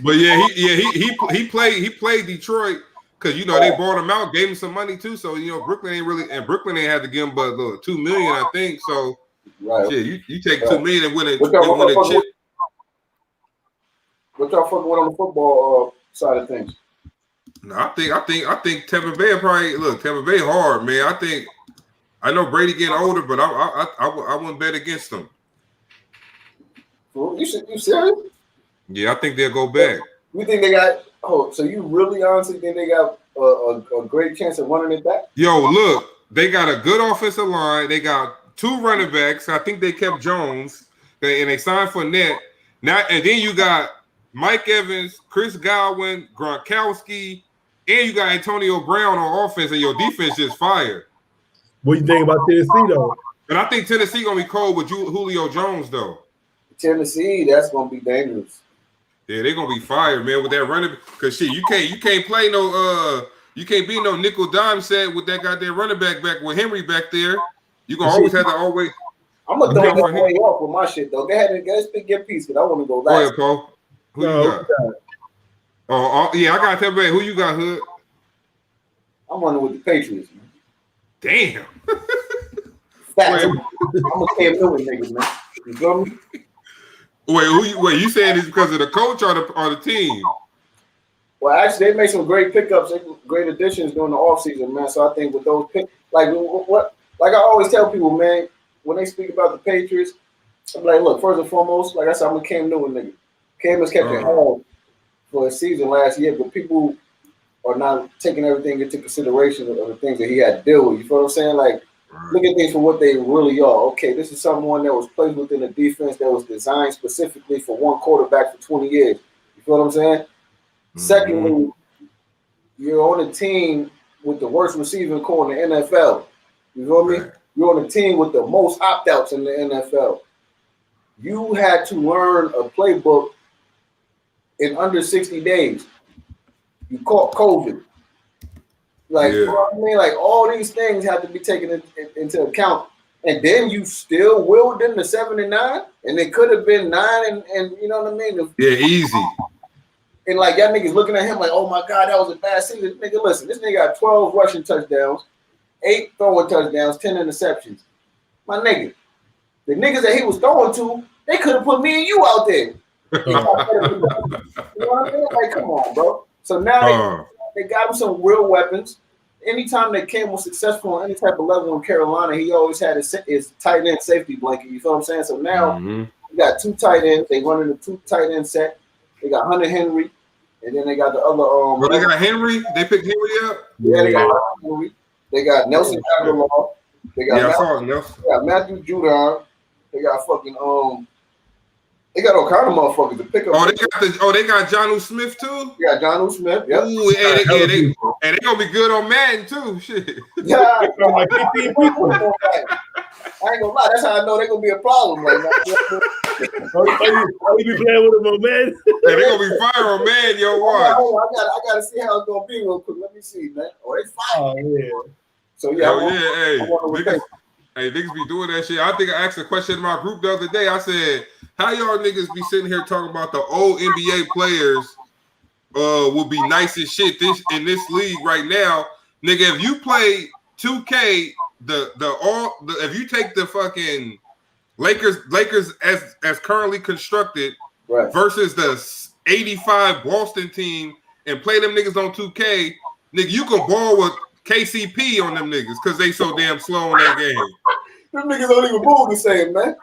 But yeah, he played Detroit. Cause you know they bought him out, gave him some money too. So you know Brooklyn ain't had to give him but $2 million, I think. So shit, you take $2 million and win a chip. What y'all fucking with on the football side of things? No, I think Tampa Bay Tampa Bay hard, man. I know Brady getting older, but I wouldn't bet against them. You serious? Yeah, I think they'll go back. You think they got? Oh, so you really honestly think they got a great chance of running it back? Yo, look, they got a good offensive line. They got 2 running backs. I think they kept Jones, and they signed Fournette. Now, and then you got Mike Evans, Chris Godwin, Gronkowski, and you got Antonio Brown on offense, and your defense just fired. What you think about Tennessee though? And I think Tennessee gonna be cold with Julio Jones though. Tennessee, that's gonna be dangerous. Yeah, they're gonna be fired, man, with that running. Cause shit, you can't play no you can't be no nickel dime set with that goddamn running back with Henry back there. You gonna always have to always. I'm gonna throw that way off with my shit though. Go ahead and let's pick your piece because I want to go last. Go ahead, Paul. Who you got? Oh yeah, I got Tampa Bay. Who you got, Hood? I'm running with the Patriots, man. Damn. Facts. I'm a Cam Newton nigga, man. You feel me? Wait, you saying it's because of the coach or the team? Well, actually, they made some great pickups, great additions during the offseason, man. So I think with those picks, like I always tell people, man, when they speak about the Patriots, I'm like, look, first and foremost, like I said, I'm a Cam Newton nigga. Cam has kept it home for a season last year, but people are not taking everything into consideration of the things that he had to deal with. You feel what I'm saying? Like, look at things for what they really are. Okay, this is someone that was placed within a defense that was designed specifically for one quarterback for 20 years. You feel what I'm saying? Mm-hmm. Secondly, you're on a team with the worst receiving core in the NFL. You feel me? You're on a team with the most opt-outs in the NFL. You had to learn a playbook in under 60 days. You caught COVID. Like, you know what I mean? Like, all these things had to be taken into account. And then you still willed them to 7-9, and it could have been 9 and you know what I mean? Yeah, easy. And like y'all niggas looking at him like, oh my God, that was a bad season. Nigga, listen, this nigga got 12 rushing touchdowns, 8 throwing touchdowns, 10 interceptions. My nigga, the niggas that he was throwing to, they could have put me and you out there. You know what I mean? Like, come on, bro. So now they got him some real weapons. Anytime that Cam was successful on any type of level in Carolina, he always had his tight end safety blanket. You feel what I'm saying? So now you got 2 tight ends. They running a 2 tight end set. They got Hunter Henry, and then they got the other. Well, they got Henry. They picked Henry up. Yeah, they got Henry. They got Nelson Aguilar. They got Matthew Judon. They got fucking They got all kind of motherfuckers to pick up. They got Jonnu Smith too. Yeah, Jonnu Smith. Yep. Ooh, and they gonna be good on Madden too. Shit. Yeah, like 15 people. I ain't gonna lie. That's how I know they're gonna be a problem right now. You be playing with them on Madden? Hey, they gonna be fire on Madden, yo. Watch. I gotta see how it's gonna be real quick. Let me see, man. Oh, they fire. Oh yeah. So yeah. Niggas be doing that shit. I think I asked a question in my group the other day. I said, how y'all niggas be sitting here talking about the old NBA players will be nice as shit in this league right now? Nigga, if you play 2K, if you take the fucking Lakers as currently constructed versus the 85 Boston team and play them niggas on 2K, nigga, you can ball with KCP on them niggas because they so damn slow in that game. Them niggas don't even move the same, man.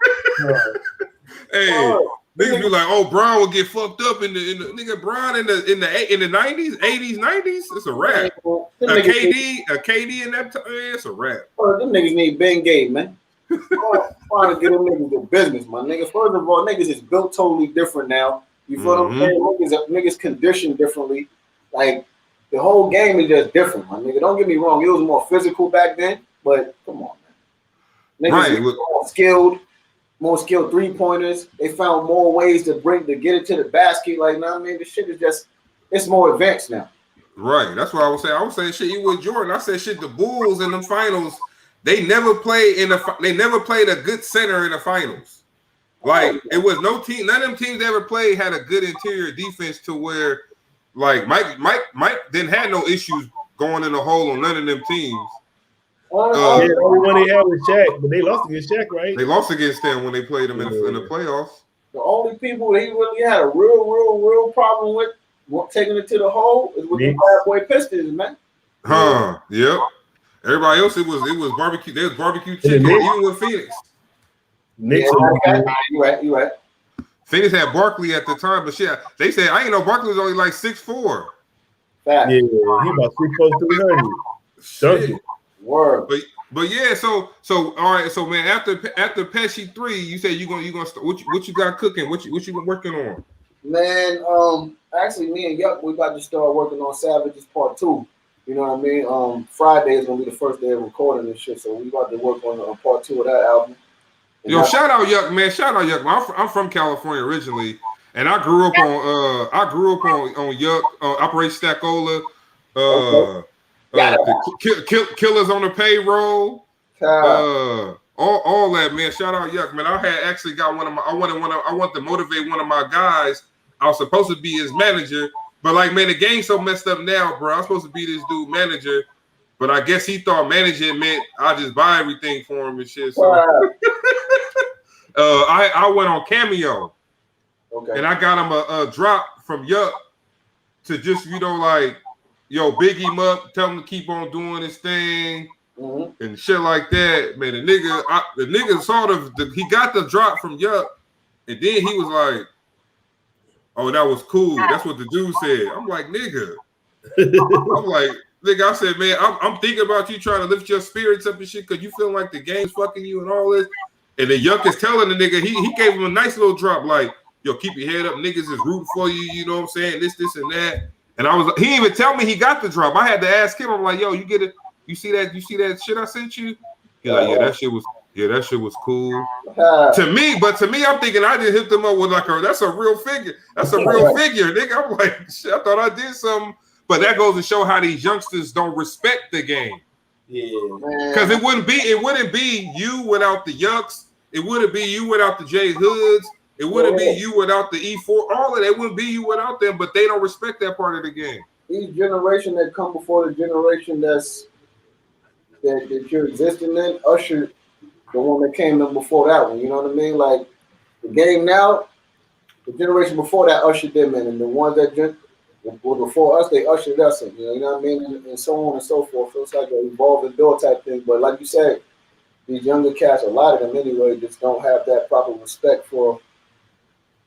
Niggas be like, oh, Brown will get fucked up in the nigga Brown in the 90s, 80s, 90s. It's a wrap. A KD in that time, it's a wrap. Them niggas need Ben Gay, man. Trying to get them niggas the business, my nigga. First of all, niggas is built totally different now. You feel what I'm saying? Niggas conditioned differently. Like, the whole game is just different, my nigga. Don't get me wrong. It was more physical back then, but come on, man. Niggas more skilled 3-pointers. They found more ways to get it to the basket. Like, I mean, this shit is just, it's more advanced now. Right. That's what I was saying. I was saying shit. You with Jordan. I said shit. The Bulls in the finals, they never played a good center in the finals. Like, it was no team. None of them teams that ever played had a good interior defense to where. Like Mike didn't have no issues going in the hole on none of them teams. The only one they had was Shaq, but they lost against Shaq, right? They lost against them when they played them in the playoffs. The only people that he really had a real problem with taking it to the hole is with the bad boy Pistons, man. Yep. Everybody else, it was barbecue. There was barbecue chicken, even with Phoenix. You right. Phoenix had Barkley at the time, but shit, they said I ain't know Barkley was only like 6'4". Yeah, he about 6'4", 300. Word. But yeah, so all right, so man, after Pesci 3, you said you gonna start, what you got cooking? What you been working on? Man, actually, me and Yuck, we about to start working on Savages Part 2. You know what I mean? Friday is gonna be the first day of recording this shit, so we about to work on Part 2 of that album. Yo, shout out Yuck, man. Shout out Yuck, man. I'm from California originally, and I grew up on Yuck, Operation Stackola, Killers on the Payroll, all that, man. Shout out Yuck, man. I had actually got I want to motivate one of my guys. I was supposed to be his manager, but like, man, the game's so messed up now, bro. I'm supposed to be this dude manager, but I guess he thought managing meant I just buy everything for him and shit. So I went on Cameo, and I got him a drop from Yuck to just, like, big him up, tell him to keep on doing his thing and shit like that. Man, the nigga sort of he got the drop from Yuck, and then he was like, "Oh, that was cool." That's what the dude said. I'm like, nigga. I said, man, I'm thinking about you trying to lift your spirits up and shit because you feel like the game's fucking you and all this. And then Yuck is telling the nigga, he gave him a nice little drop, like, yo, keep your head up, niggas is rooting for you, you know what I'm saying? This, and that. And he didn't even tell me he got the drop. I had to ask him. I'm like, yo, you get it? You see that shit I sent you? He's like, yeah, that shit was cool. To me, I'm thinking I just hit them up with that's a real figure. That's a real figure, nigga. I'm like, shit, I thought I did something. But that goes to show how these youngsters don't respect the game. Yeah, because it wouldn't be you without the Yucks. It wouldn't be you without the J Hoods. It wouldn't be you without the E4. All of that wouldn't be you without them. But they don't respect that part of the game. Each generation that come before the generation that you're existing in, ushered the one that came in before that one. You know what I mean? Like the game now, the generation before that ushered them in, and the ones that were before us, they ushered us in. You know what I mean? And so on and so forth. So it's like an evolving door type thing. But like you said, these younger cats, a lot of them anyway, just don't have that proper respect for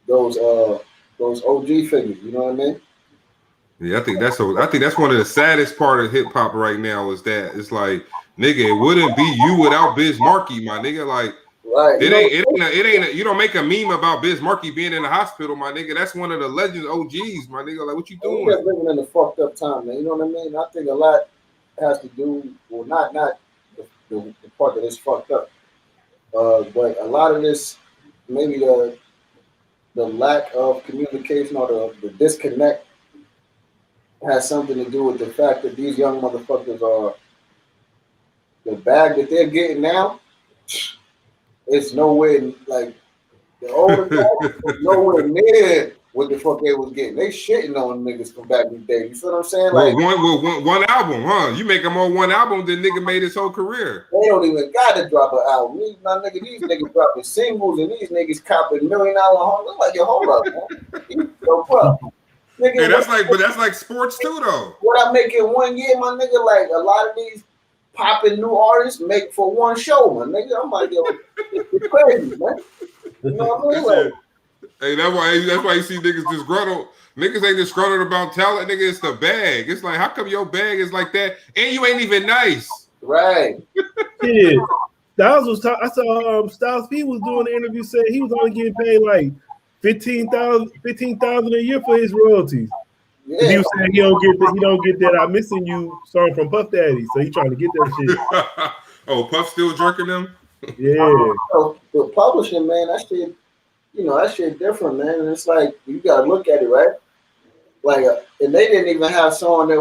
those OG figures. You know what I mean? Yeah, I think that's one of the saddest part of hip hop right now is that it's like, nigga, it wouldn't be you without Biz Markie, my nigga. Like, right. It ain't. You don't make a meme about Biz Markie being in the hospital, my nigga. That's one of the legends OGs, my nigga. Like, what you doing? We're living in a fucked up time, man. You know what I mean? I think a lot has to do, well, not the part that is fucked up, but a lot of this, maybe the lack of communication or the disconnect has something to do with the fact that these young motherfuckers are, the bag that they're getting now, it's nowhere, like the older guys, nowhere near what the fuck they was getting. They shitting on niggas from back in the day. You feel what I'm saying? Like one album, huh? You make them on one album, then nigga made his whole career. They don't even gotta drop an album. These niggas dropping singles, and these niggas copping $1 million homes. I'm like, yo, hold up, man. Yo, bro. Nigga, hey, that's like sports too, though. What I make in 1 year, my nigga, like a lot of these popping new artists make for one show, my nigga. I'm like, yo, it's crazy, man. You know what I mean? Like, hey, that's why you see niggas disgruntled. Niggas ain't disgruntled about talent, nigga. It's the bag. It's like, how come your bag is like that, and you ain't even nice? Right. Yeah. Styles I saw Styles P was doing an interview saying he was only getting paid like $15,000 a year for his royalties. Yeah. He was saying he don't get that "I'm Missing You" song from Puff Daddy, so he trying to get that shit. Oh, Puff still jerking them? Yeah. So the publishing, man, that shit, that shit different, man. And it's like you gotta look at it, right? Like, and they didn't even have songs that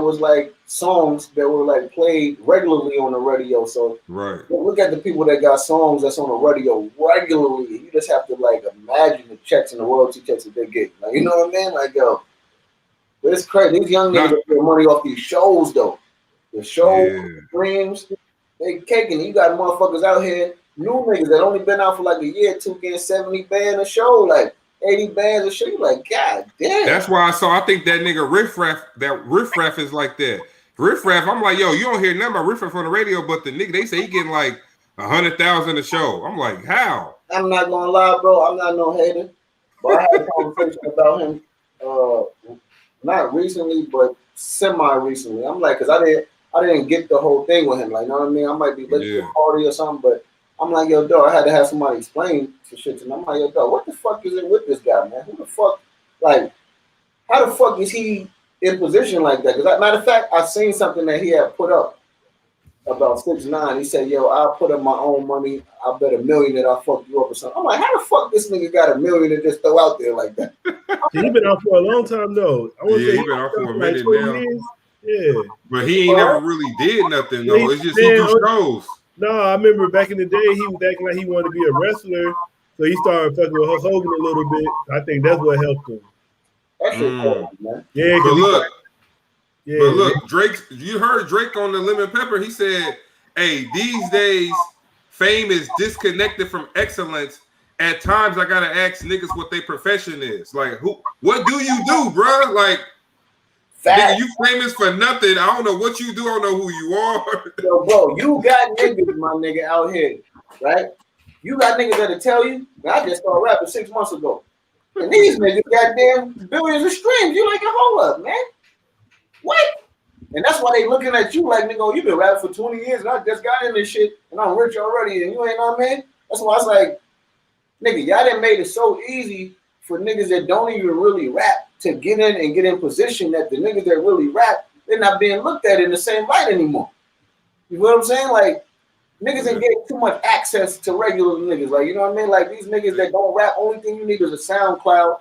were like played regularly on the radio. So right, look at the people that got songs that's on the radio regularly. You just have to like imagine the checks and the royalty checks that they get. Like, you know what I mean? Like, yo, but it's crazy. These young niggas get money off these shows though. The show streams, they caking. You got motherfuckers out here, new niggas that only been out for like a year or two, getting 70 bands a show, like 80 bands a show. You like, god damn. That's why I think that nigga Riff Raff is like that. Riff Raff, I'm like, yo, you don't hear nothing about Riff Raff on the radio, but the nigga, they say he getting like 100,000 a show. I'm like, how? I'm not gonna lie, bro. I'm not no hater, but I had a conversation about him, not recently, but semi-recently. I'm like, cause I didn't get the whole thing with him. Like, you know what I mean? I might be late to a party or something, but I'm like, yo, dog, I had to have somebody explain some shit to me. I'm like, yo, dog, what the fuck is it with this guy, man? Who the fuck, like, how the fuck is he in position like that? Because matter of fact, I seen something that he had put up about 6ix9ine. He said, yo, I'll put up my own money. I bet $1 million that I fucked you up or something. I'm like, how the fuck this nigga got $1 million to just throw out there like that? He been out for a long time though. He been out for a minute now. Years. Yeah. But he ain't never really did nothing though. It's just he do shows. No, I remember back in the day, he was acting like he wanted to be a wrestler, so he started fucking with Hulk Hogan a little bit. I think that's what helped him. That's man. Yeah, but look, Drake. You heard Drake on the Lemon Pepper. He said, "Hey, these days, fame is disconnected from excellence. At times, I gotta ask niggas what their profession is. Like, what do you do, bro? Like." Nigga, you famous for nothing. I don't know what you do. I don't know who you are. Yo, bro, you got niggas, my nigga, out here, right? You got niggas that'll tell you, I just started rapping 6 months ago. And these niggas goddamn billions of streams. You like, hold up, man. What? And that's why they looking at you like, nigga, you been rapping for 20 years and I just got in this shit and I'm rich already and you ain't know, man. That's why I was like, nigga, y'all done made it so easy for niggas that don't even really rap to get in position that the niggas that really rap, they're not being looked at in the same light anymore. You know what I'm saying? Like, niggas ain't getting too much access to regular niggas. Like, you know what I mean? Like, these niggas that don't rap, only thing you need is a SoundCloud,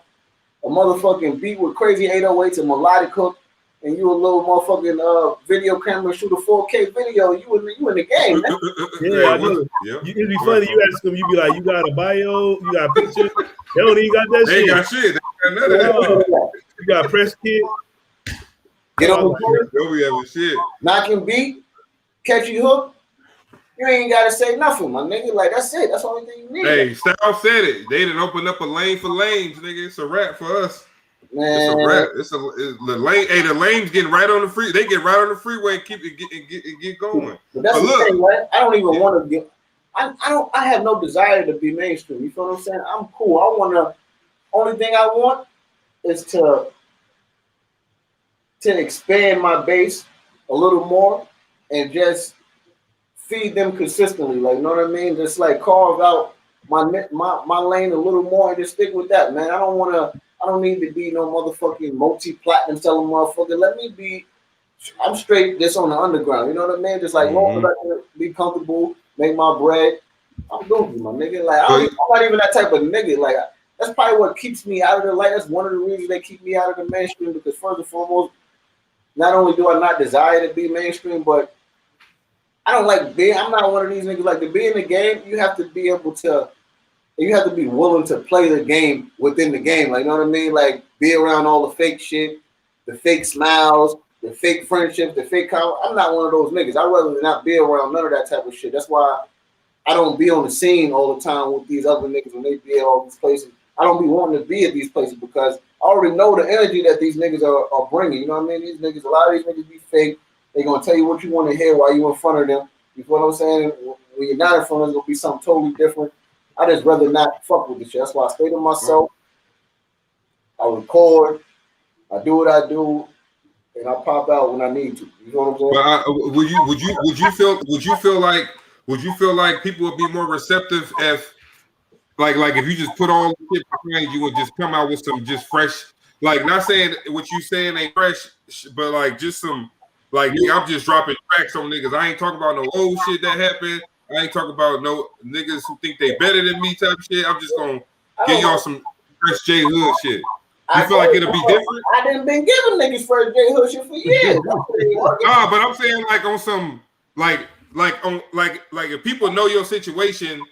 a motherfucking beat with crazy 808s, a melodic hook, and you a little motherfucking video camera, shoot a 4K video, you in the game, man. Yeah, I know. It'd be funny. You ask them, you be like, you got a bio, you got a picture. They don't even got that They shit. got shit. They got none of that. You got a press kit. Get on the board, They'll be having shit. knocking beat, catchy hook. You ain't gotta say nothing, my nigga. Like, that's it. That's the only thing you need. Hey, Styles said it. They didn't open up a lane for lanes, nigga. It's a wrap for us. Man. It's a wrap. It's the lane. Hey, the lanes getting right on the free. They get right on the freeway and keep it get going. But that's the thing, right? I don't even want to get. I have no desire to be mainstream. You feel what I'm saying? I'm cool. I want to. Only thing I want is to expand my base a little more and just feed them consistently. Like, you know what I mean? Just like carve out my lane a little more and just stick with that, man. I don't need to be no motherfucking multi-platinum selling motherfucker. Let me be. I'm straight just on the underground. You know what I mean? Just like long as I can be comfortable, make my bread. I'm doing my nigga. Like, I'm not even that type of nigga. Like, that's probably what keeps me out of the light. That's one of the reasons they keep me out of the mainstream, because first and foremost, not only do I not desire to be mainstream, but I don't like being. I'm not one of these niggas. Like, to be in the game, you have to be able to. You have to be willing to play the game within the game. Like, you know what I mean? Like, be around all the fake shit, the fake smiles, the fake friendships, the fake comment. I'm not one of those niggas. I'd rather not be around none of that type of shit. That's why I don't be on the scene all the time with these other niggas when they be at all these places. I don't be wanting to be at these places because I already know the energy that these niggas are bringing. You know what I mean? These niggas, a lot of these niggas be fake. They're going to tell you what you want to hear while you in front of them. You feel what I'm saying? When you're not in front of them, it's going to be something totally different. I just rather not fuck with this shit. That's why I stay to myself. I record. I do what I do, and I pop out when I need to. You know what I'm saying? But would you feel like people would be more receptive if, like if you just put all the shit behind you and just come out with some just fresh, like, not saying what you saying ain't fresh, but like just some, like, I'm just dropping tracks on niggas. I ain't talking about no old shit that happened. I ain't talking about no niggas who think they better than me type shit. I'm just gonna give y'all some fresh J Hood shit. You feel like it'll be different? I done been giving niggas fresh J Hood shit for years. Nah, but I'm saying like on some like if people know your situation,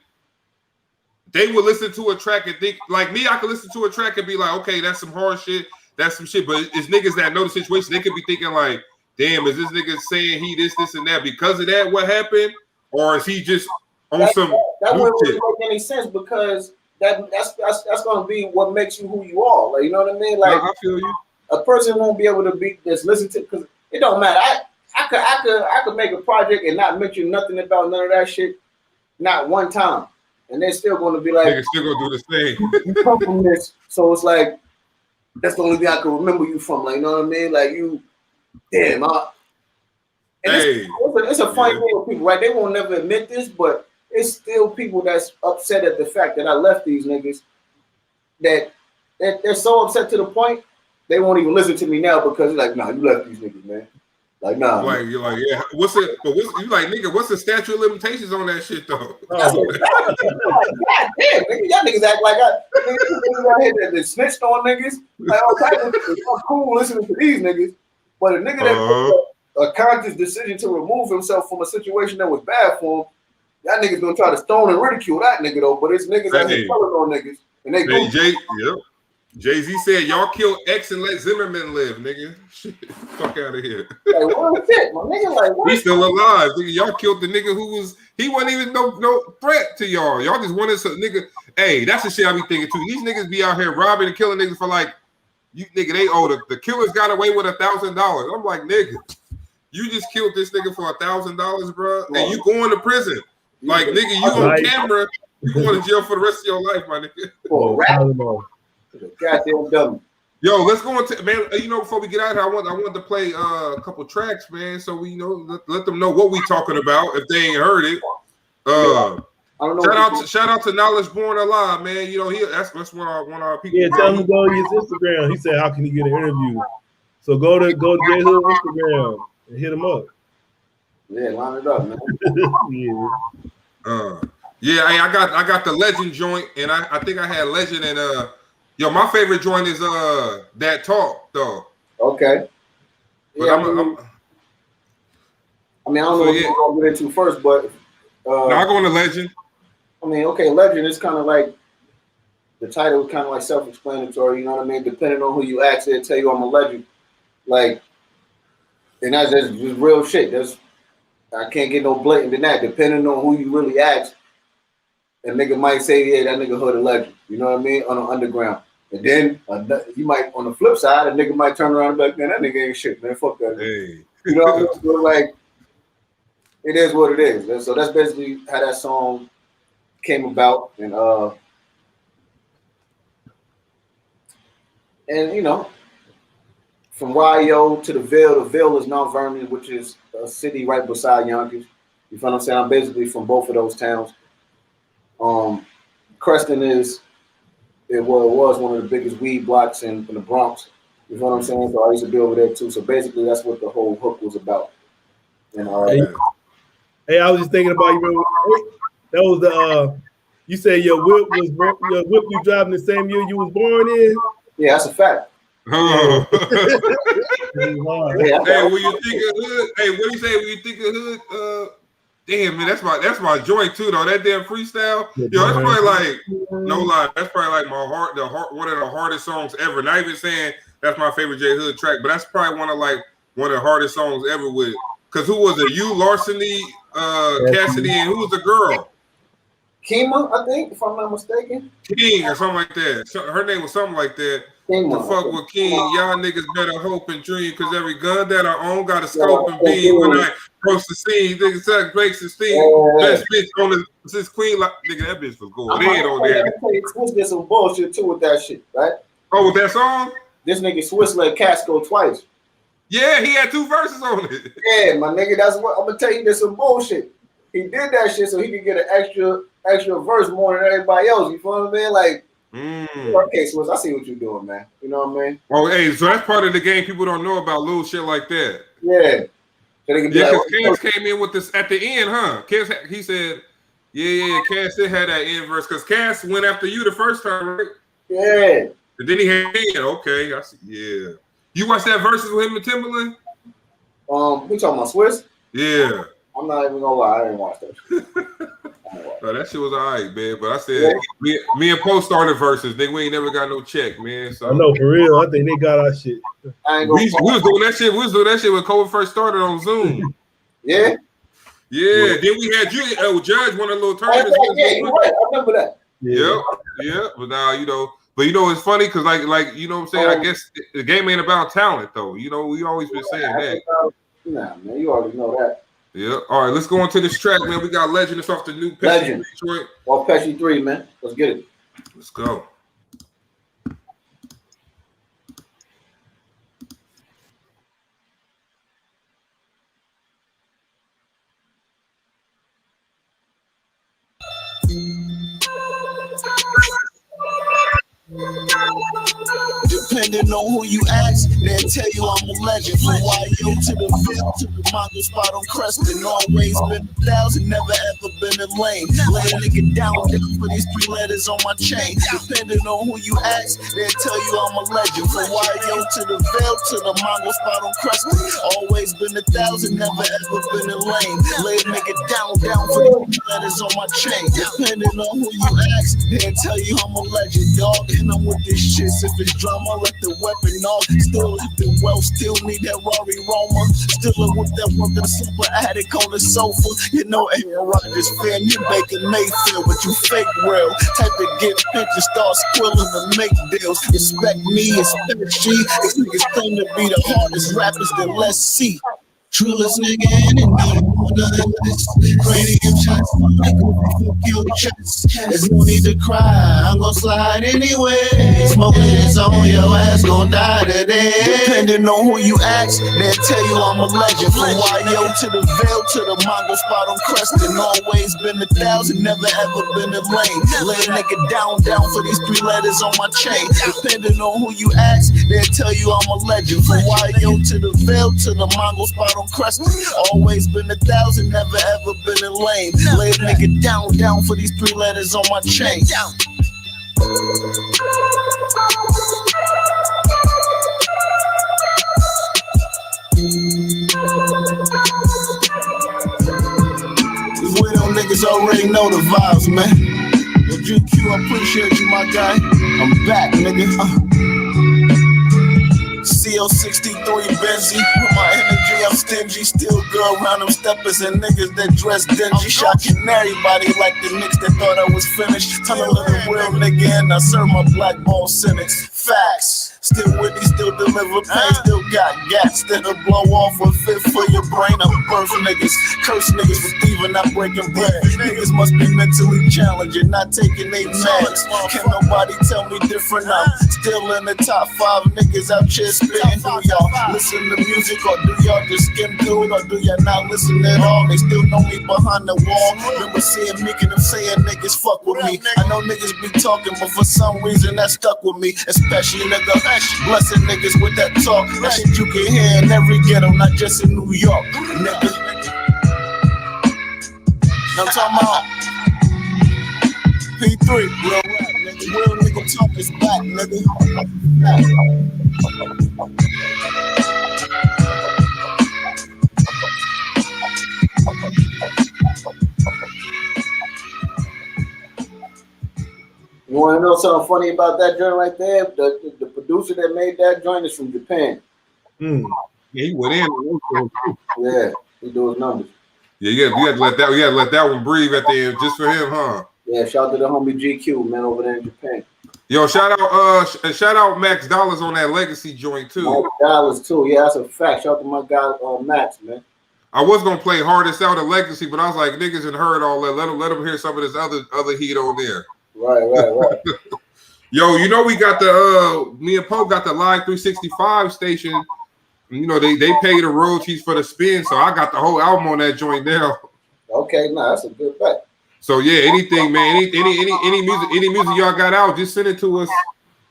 they will listen to a track and think like me. I could listen to a track and be like, okay, that's some hard shit, that's some shit. But it's niggas that know the situation. They could be thinking like, damn, is this nigga saying he this and that because of that? What happened? Or is he just on some? That wouldn't really make any sense because that's gonna be what makes you who you are. Like, you know what I mean? Like, I feel you. A person won't be able to be just listen to, because it don't matter. I could make a project and not mention nothing about none of that shit, not one time, and they're still going to be like, nigga still gonna do the same. You come from this, so it's like that's the only thing I can remember you from. Like, you know what I mean? Like, you, damn. It's a funny thing with people, right? They won't never admit this, but it's still people that's upset at the fact that I left these niggas. That they're so upset to the point they won't even listen to me now because it's like, nah, you left these niggas, man. Like, nah. Like, you're like, yeah. What's you like, nigga? What's the statute of limitations on that shit though? God damn, nigga, y'all niggas act like niggas out here that snitched on niggas. Like, I'm cool listening to these niggas, but a nigga that a conscious decision to remove himself from a situation that was bad for him, that nigga's gonna try to stone and ridicule that nigga though. But it's niggas that ain't telling on niggas, and they go. Jay-Z said, y'all kill X and let Zimmerman live, nigga. Shit, fuck out of here. Like, what shit, my nigga? Like, what? He's still alive, nigga. Y'all killed the nigga he wasn't even no threat to y'all. Y'all just wanted some nigga. Hey, that's the shit I be thinking too. These niggas be out here robbing and killing niggas for like, you nigga, they owe the killers got away with $1,000. I'm like, nigga, you just killed this nigga for $1,000, bro, and you going to prison. Like, nigga, you on camera, you going to jail for the rest of your life, my nigga. For a rap. Goddamn dumb. Yo, let's go into, man. You know, before we get out here, I wanted to play a couple tracks, man. So we let them know what we talking about if they ain't heard it. I don't know. Shout out to Knowledge Born Alive, man. You know, that's one of our people. Yeah, tell him to go to his Instagram. He said, "How can he get an interview?" So go to J Hood Instagram and hit him up. Yeah, line it up, man. Yeah, I got the Legend joint, and I think I had Legend and yo, my favorite joint is That Talk though. Okay. But Yeah, I don't know what you're gonna get into first, but no, I go on the Legend. I mean, okay, Legend is kind of like the title is kind of like self-explanatory. You know what I mean? Depending on who you ask, they'll tell you I'm a legend. Like, and that's just real shit. I can't get no blatant than that. Depending on who you really ask, a nigga might say, "Yeah, that nigga Hood a legend." You know what I mean? On the underground. And then you might, on the flip side, a nigga might turn around and be like, "Man, that nigga ain't shit, man. Fuck that." Hey. You know what I mean? So like, it is what it is. And so that's basically how that song came about. And you know, from YO to the Ville is Mount Vernon, which is a city right beside Yonkers. You feel what I'm saying? I'm basically from both of those towns. Creston was one of the biggest weed blocks in the Bronx. You feel what I'm saying? So I used to be over there too. So basically, that's what the whole hook was about. And hey, I was just thinking about you. That was the you said your whip you driving the same year you was born in. Yeah, that's a fact. Oh. Yeah. Hey, when you think of hood, hey, what do you say when you think of hood? Damn, man, that's my joint too, though. That damn freestyle, yo, that's probably like, no lie, that's probably like one of the hardest songs ever. Not even saying that's my favorite J Hood track, but that's probably one of the hardest songs ever with. Cause who was it? You, Larceny, Cassidy, and who was the girl? Kima, I think, if I'm not mistaken. King or something like that. Her name was something like that. To fuck with King, y'all niggas better hope and dream, cause every gun that I own got a scope and beam. When I approach the scene, niggas suck breaks the steam. Best bitch on this queen, like nigga, that bitch was going in on there. Swiss did some bullshit too with that shit, right? Oh, with that song? This nigga Swiss let Cass go twice. Yeah, he had 2 verses on it. Yeah, my nigga, that's what I'm gonna tell you. There's some bullshit. He did that shit so he could get an extra verse more than everybody else. You feel what I mean? Like, okay, Swiss, I see what you're doing, man. You know what I mean? Oh, hey, so that's part of the game people don't know about, little shit like that. Yeah. So they can be because Cass came in with this at the end, huh? Cass, he said, Cass did have that end verse because Cass went after you the first time, right? Yeah. And then he had okay, I see. Yeah. You watched that verses with him and Timberland? We talking about Swiss? Yeah. I'm not even gonna lie, I didn't watch that shit. No, that shit was alright, man. But I said me and Poe started verses. Nigga, we ain't never got no check, man. So I know for real. I think they got our shit. We was doing that shit. We was doing that shit when COVID first started on Zoom. Yeah. Yeah. Then we had you, Judge, one of the little tournaments. Yeah, you're right. I remember that. Yeah. But now it's funny because like you know what I'm saying. I guess the game ain't about talent though. You know, we always been saying that. Nah, man, you already know that. Yeah. All right, let's go on to this track, man. We got Legend. It's off the new Pesci joint. Off Pesci 3, man. Let's get it. Let's go. Depending on who you ask, they'll tell you I'm a legend. From YO to the Ville to the Mongol spot on Creston. Always been 1,000, never ever been a lane. Lay a nigga down for these 3 letters on my chain. Depending on who you ask, they'll tell you I'm a legend. From YO to the Ville to the Mongol spot on Creston. Always been 1,000, never ever been a lane. Lay a nigga down for these 3 letters on my chain. Depending on who you ask, they'll tell you I'm a legend, dog. And I'm with this shit. If it's drama, let the weapon off. Still have the wealth, still need that Rory Roma. Still with that work, the super attic on the sofa. You know, Aaron Rodgers fan, you Baker Mayfield, but you fake real. Type to get pictures, start squilling and make deals. Respect me, respect she. These niggas claim to be the hardest rappers, then let's see. Trillest nigga in it, none less. Cranium shots, I go fuck your chest. There's no need to cry, I'm gon' slide anyway. Smoking is on your ass, gon' die today. Depending on who you ask, they'll tell you I'm a legend. From YO to the Veil to the Mongol spot on Creston. Always been 1,000, never ever been a lane. Lay a nigga down for these 3 letters on my chain. Depending on who you ask, they'll tell you I'm a legend. From YO to the Veil to the Mongol spot on Creston. Always been 1,000, never ever been a lane. Lay a nigga down for these 3 letters on my chain. These widow niggas already know the vibes, man. Yo, GQ, I appreciate you, my guy. I'm back, nigga. CO63 Benzie, with my energy, I'm stingy. Still girl around them steppers and niggas that dress dingy. Shocking everybody like the Knicks that thought I was finished. Tunnel of the real nigga and I serve my black ball sentence. Facts. Still with me, still deliver pain, still got gas that'll blow off a fifth for your brain. I'm birth niggas, curse niggas for thieving, not breaking bread. Niggas must be mentally challenging, not taking they meds. Can't nobody tell me different. I'm still in the top 5 niggas out here spitting. Do y'all listen to music or do y'all just skim through it or do y'all not listen at all? They still know me behind the wall. Remember seeing me and them saying niggas fuck with me. I know niggas be talking, but for some reason that stuck with me, especially nigga. Blessing niggas with that talk. That shit you can hear in every ghetto, not just in New York, nigga. I'm talking about P3, real rap, nigga. Real nigga talk is back, nigga. You want to know something funny about that joint right there? The producer that made that joint is from Japan. Yeah, he went in. Yeah, he do his numbers. Yeah, you had to let that one breathe at the end just for him, huh? Yeah, shout out to the homie GQ, man, over there in Japan. Yo, shout out Max Dollars on that Legacy joint too. Max Dollars too, yeah, that's a fact. Shout out to my guy Max, man. I was gonna play Hardest Out of Legacy, but I was like, niggas had heard all that. Let them hear some of this other heat on there. Right. Yo, you know we got the me and Poe got the Live 365 station. You know they pay the royalties for the spin, so I got the whole album on that joint now. Okay, that's a good bet. So yeah, anything, man, any music y'all got out, just send it to us.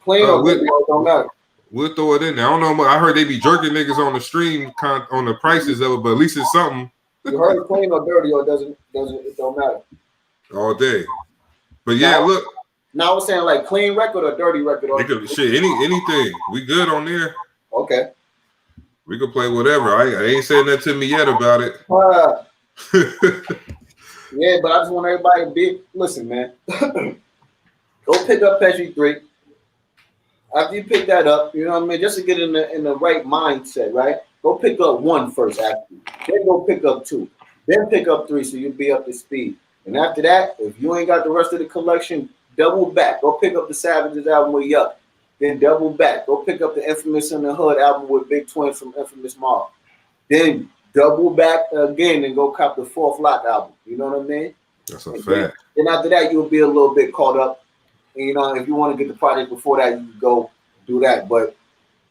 Clean or don't matter. We'll throw it in there. I don't know. I heard they be jerking niggas on the stream on the prices of it, but at least it's something. You heard it clean or dirty or it don't matter. All day. But yeah, look. Now I was saying like clean record or dirty record. Or shit, anything. We good on there. Okay. We could play whatever. I ain't saying that to me yet about it. Yeah, but I just want everybody to be listen, man. Go pick up Pesci 3. After you pick that up, you know what I mean, just to get in the right mindset, right? Go pick up 1 first, actually. Then go pick up 2. Then pick up 3 so you'll be up to speed. And after that, if you ain't got the rest of the collection, double back. Go pick up the Savages album with Yuck. Then double back. Go pick up the Infamous in the Hood album with Big Twin from Infamous Mobb. Then double back again and go cop the 4th Lock album. You know what I mean? That's a fact. Then after that, you'll be a little bit caught up. And, you know, if you want to get the project before that, you can go do that. But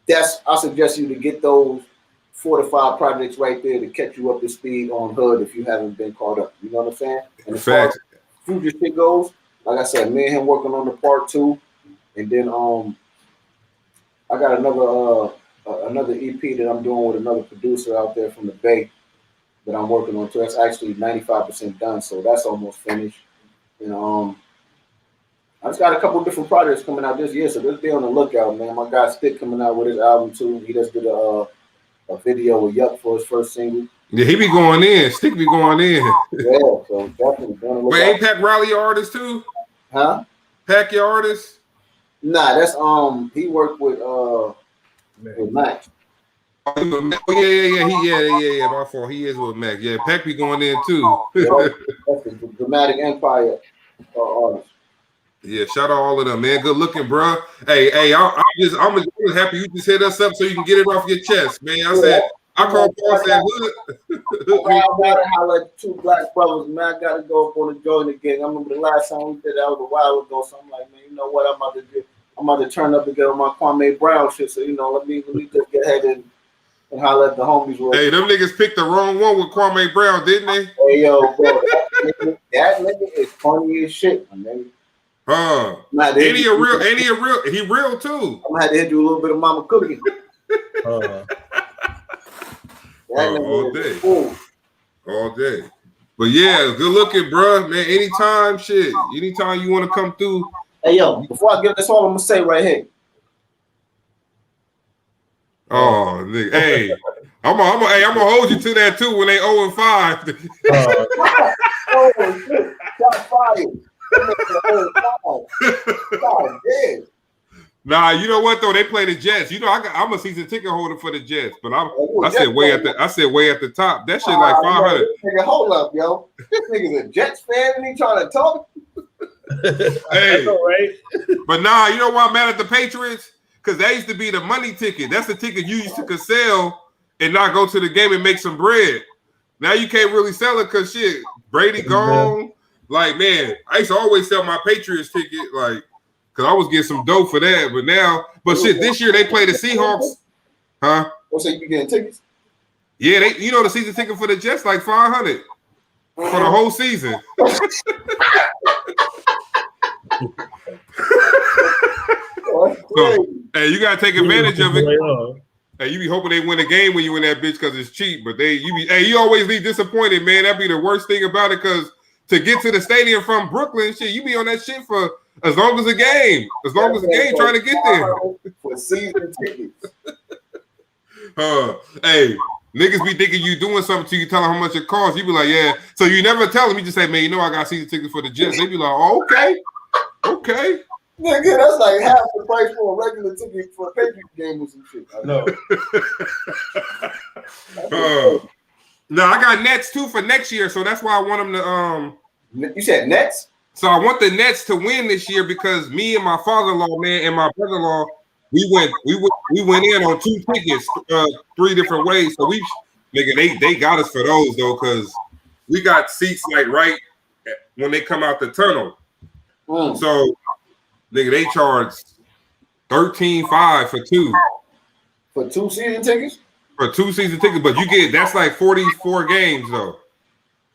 I suggest you to get those 4 to 5 projects right there to catch you up to speed on Hood if you haven't been caught up. You know what I'm saying? And as far as future shit goes, like I said, me and him working on the part 2, and then I got another EP that I'm doing with another producer out there from the Bay that I'm working on too. That's actually 95% done, so that's almost finished. And I just got a couple different projects coming out this year, so just be on the lookout, man. My guy Stick coming out with his album too. He just did a video with Yuck for his first single. Yeah, he be going in. Stick be going in. Yeah, so definitely. But ain't Pac Riley your artist too? Huh? Pac your artist? Nah, that's he worked with Max. Oh, yeah. My fault. He is with Mac. Yeah, Pac be going in too. That's the Dramatic Empire artist. Yeah, shout out all of them, man. Good looking, bro. Hey, I'm just happy you just hit us up so you can get it off your chest, man. I call Paul said hood. I gotta holler at 2 black brothers, man. I gotta go up on the joint again. I remember the last time we did that was a while ago. So I'm like, man, you know what? I'm about to turn up and get on my Kwame Brown shit. So let me just get ahead and holler at the homies. Hey, them niggas picked the wrong one with Kwame Brown, didn't they? Hey yo, bro, that nigga is funny as shit, my nigga. Ain't he real? He real too. I'm gonna have to hit you a little bit of Mama Cookie. All day. Cool. All day. But yeah, good looking, bro. Man, anytime you want to come through. Hey yo, before I get this all, I'm gonna say right here. Oh, nigga. Hey, I'm gonna hold you to that too when they 0-5. Oh shit! Shot fired. God damn. Nah, you know what though? They play the Jets. You know, I'm a season ticket holder for the Jets, but I said way at the top. That shit like 500. Nigga, hold up, yo. This nigga's a Jets fan and he trying to talk. Hey, right? But nah, you know why I'm mad at the Patriots? Because that used to be the money ticket. That's the ticket you used to sell and not go to the game and make some bread. Now you can't really sell it because shit, Brady gone. Like, man, I used to always sell my Patriots ticket, like, because I was getting some dough for that. But shit, this year they play the Seahawks. Huh? So you getting tickets? Yeah, the season ticket for the Jets like 500 for the whole season. So, hey, you gotta take advantage of it. Hey, you be hoping they win a game when you in that bitch because it's cheap. But you always leave disappointed, man. That'd be the worst thing about it because to get to the stadium from Brooklyn, shit, you be on that shit for as long as the game. As long as the game trying to get there. For season tickets. Hey, niggas be thinking you doing something till you tell them how much it costs. You be like, yeah. So you never tell them. You just say, man, you know I got season tickets for the Jets. They be like, oh, okay. Nigga, that's like half the price for a regular ticket for a Patriots game or some shit. I know. No, I got Nets too for next year, so that's why I want them to. You said Nets? So I want the Nets to win this year because me and my father-in-law, man, and my brother-in-law, we went in on 2 tickets, 3 different ways. So they got us for those though, because we got seats like right when they come out the tunnel. So nigga, they charged $13.5 for 2. For 2 season tickets? For 2 season tickets, but that's like 44 games though.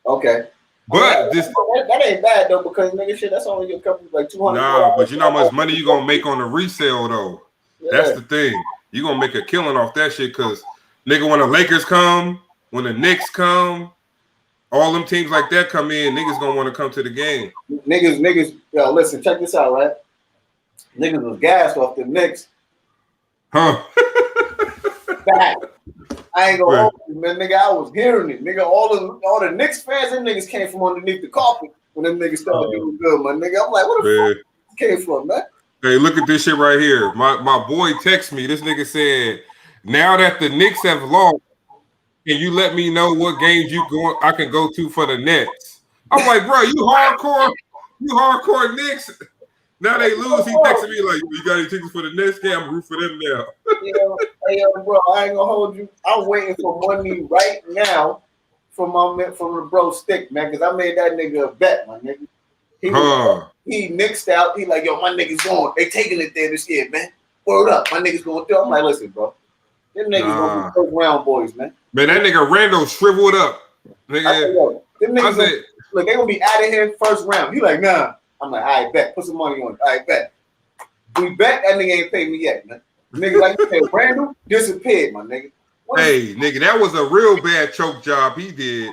Okay. But that ain't bad though, because nigga shit, that's only a couple like 200. Nah, but you know how much money you gonna make on the resale though. Yeah. That's the thing. You gonna make a killing off that shit because nigga, when the Lakers come, when the Knicks come, all them teams like that come in, niggas gonna want to come to the game. Niggas, yo, listen, check this out, right? Niggas was gassed off the Knicks. Huh? Back. I ain't gonna hold you, man. Nigga, I was hearing it. Nigga, all the Knicks fans, them niggas came from underneath the carpet when them niggas started doing good, my nigga. I'm like, what the fuck came from, man? Hey, look at this shit right here. My boy texted me. This nigga said, now that the Knicks have lost, can you let me know what games I can go to for the Nets? I'm like, bro, you hardcore Knicks. Now they lose. He texted me like, you got any tickets for the next game? I'm rooting for them now. Hey, bro, I ain't gonna hold you. I'm waiting for money right now from the bro Stick, man, because I made that nigga a bet, my nigga. He nixed out. He like, yo, my niggas going. They taking it there this year, man. Word up, my niggas going through. I'm like, listen, bro, them niggas gonna be first round boys, man. Man, that nigga Randall shriveled up. Nigga, them niggas look, they gonna be out of here first round. He like, nah. I'm like, all right, bet. Put some money on it. All right, bet. We bet that nigga ain't paid me yet, man. Nigga, like you said, Randall disappeared, my nigga. Hey, nigga, that was a real bad choke job he did.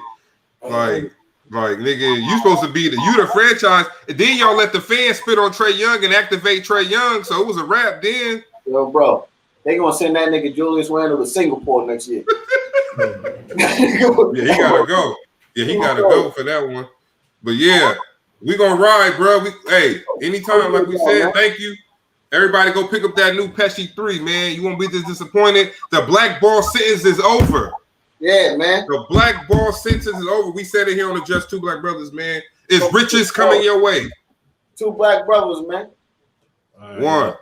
Like, nigga, you supposed to be the franchise. And then y'all let the fans spit on Trae Young and activate Trae Young, so it was a wrap then. Yo, bro, they gonna send that nigga Julius Randle to Singapore next year. Yeah, he gotta go. Yeah, he gotta go for that one. But yeah. We gonna ride, bro. Hey, anytime, like we said, thank you. Everybody go pick up that new Pesci 3, man. You won't be this disappointed. The black ball sentence is over. Yeah, man. The black ball sentence is over. We said it here on the Just Two Black Brothers, man. It's riches coming your way. 2 black brothers, man. One.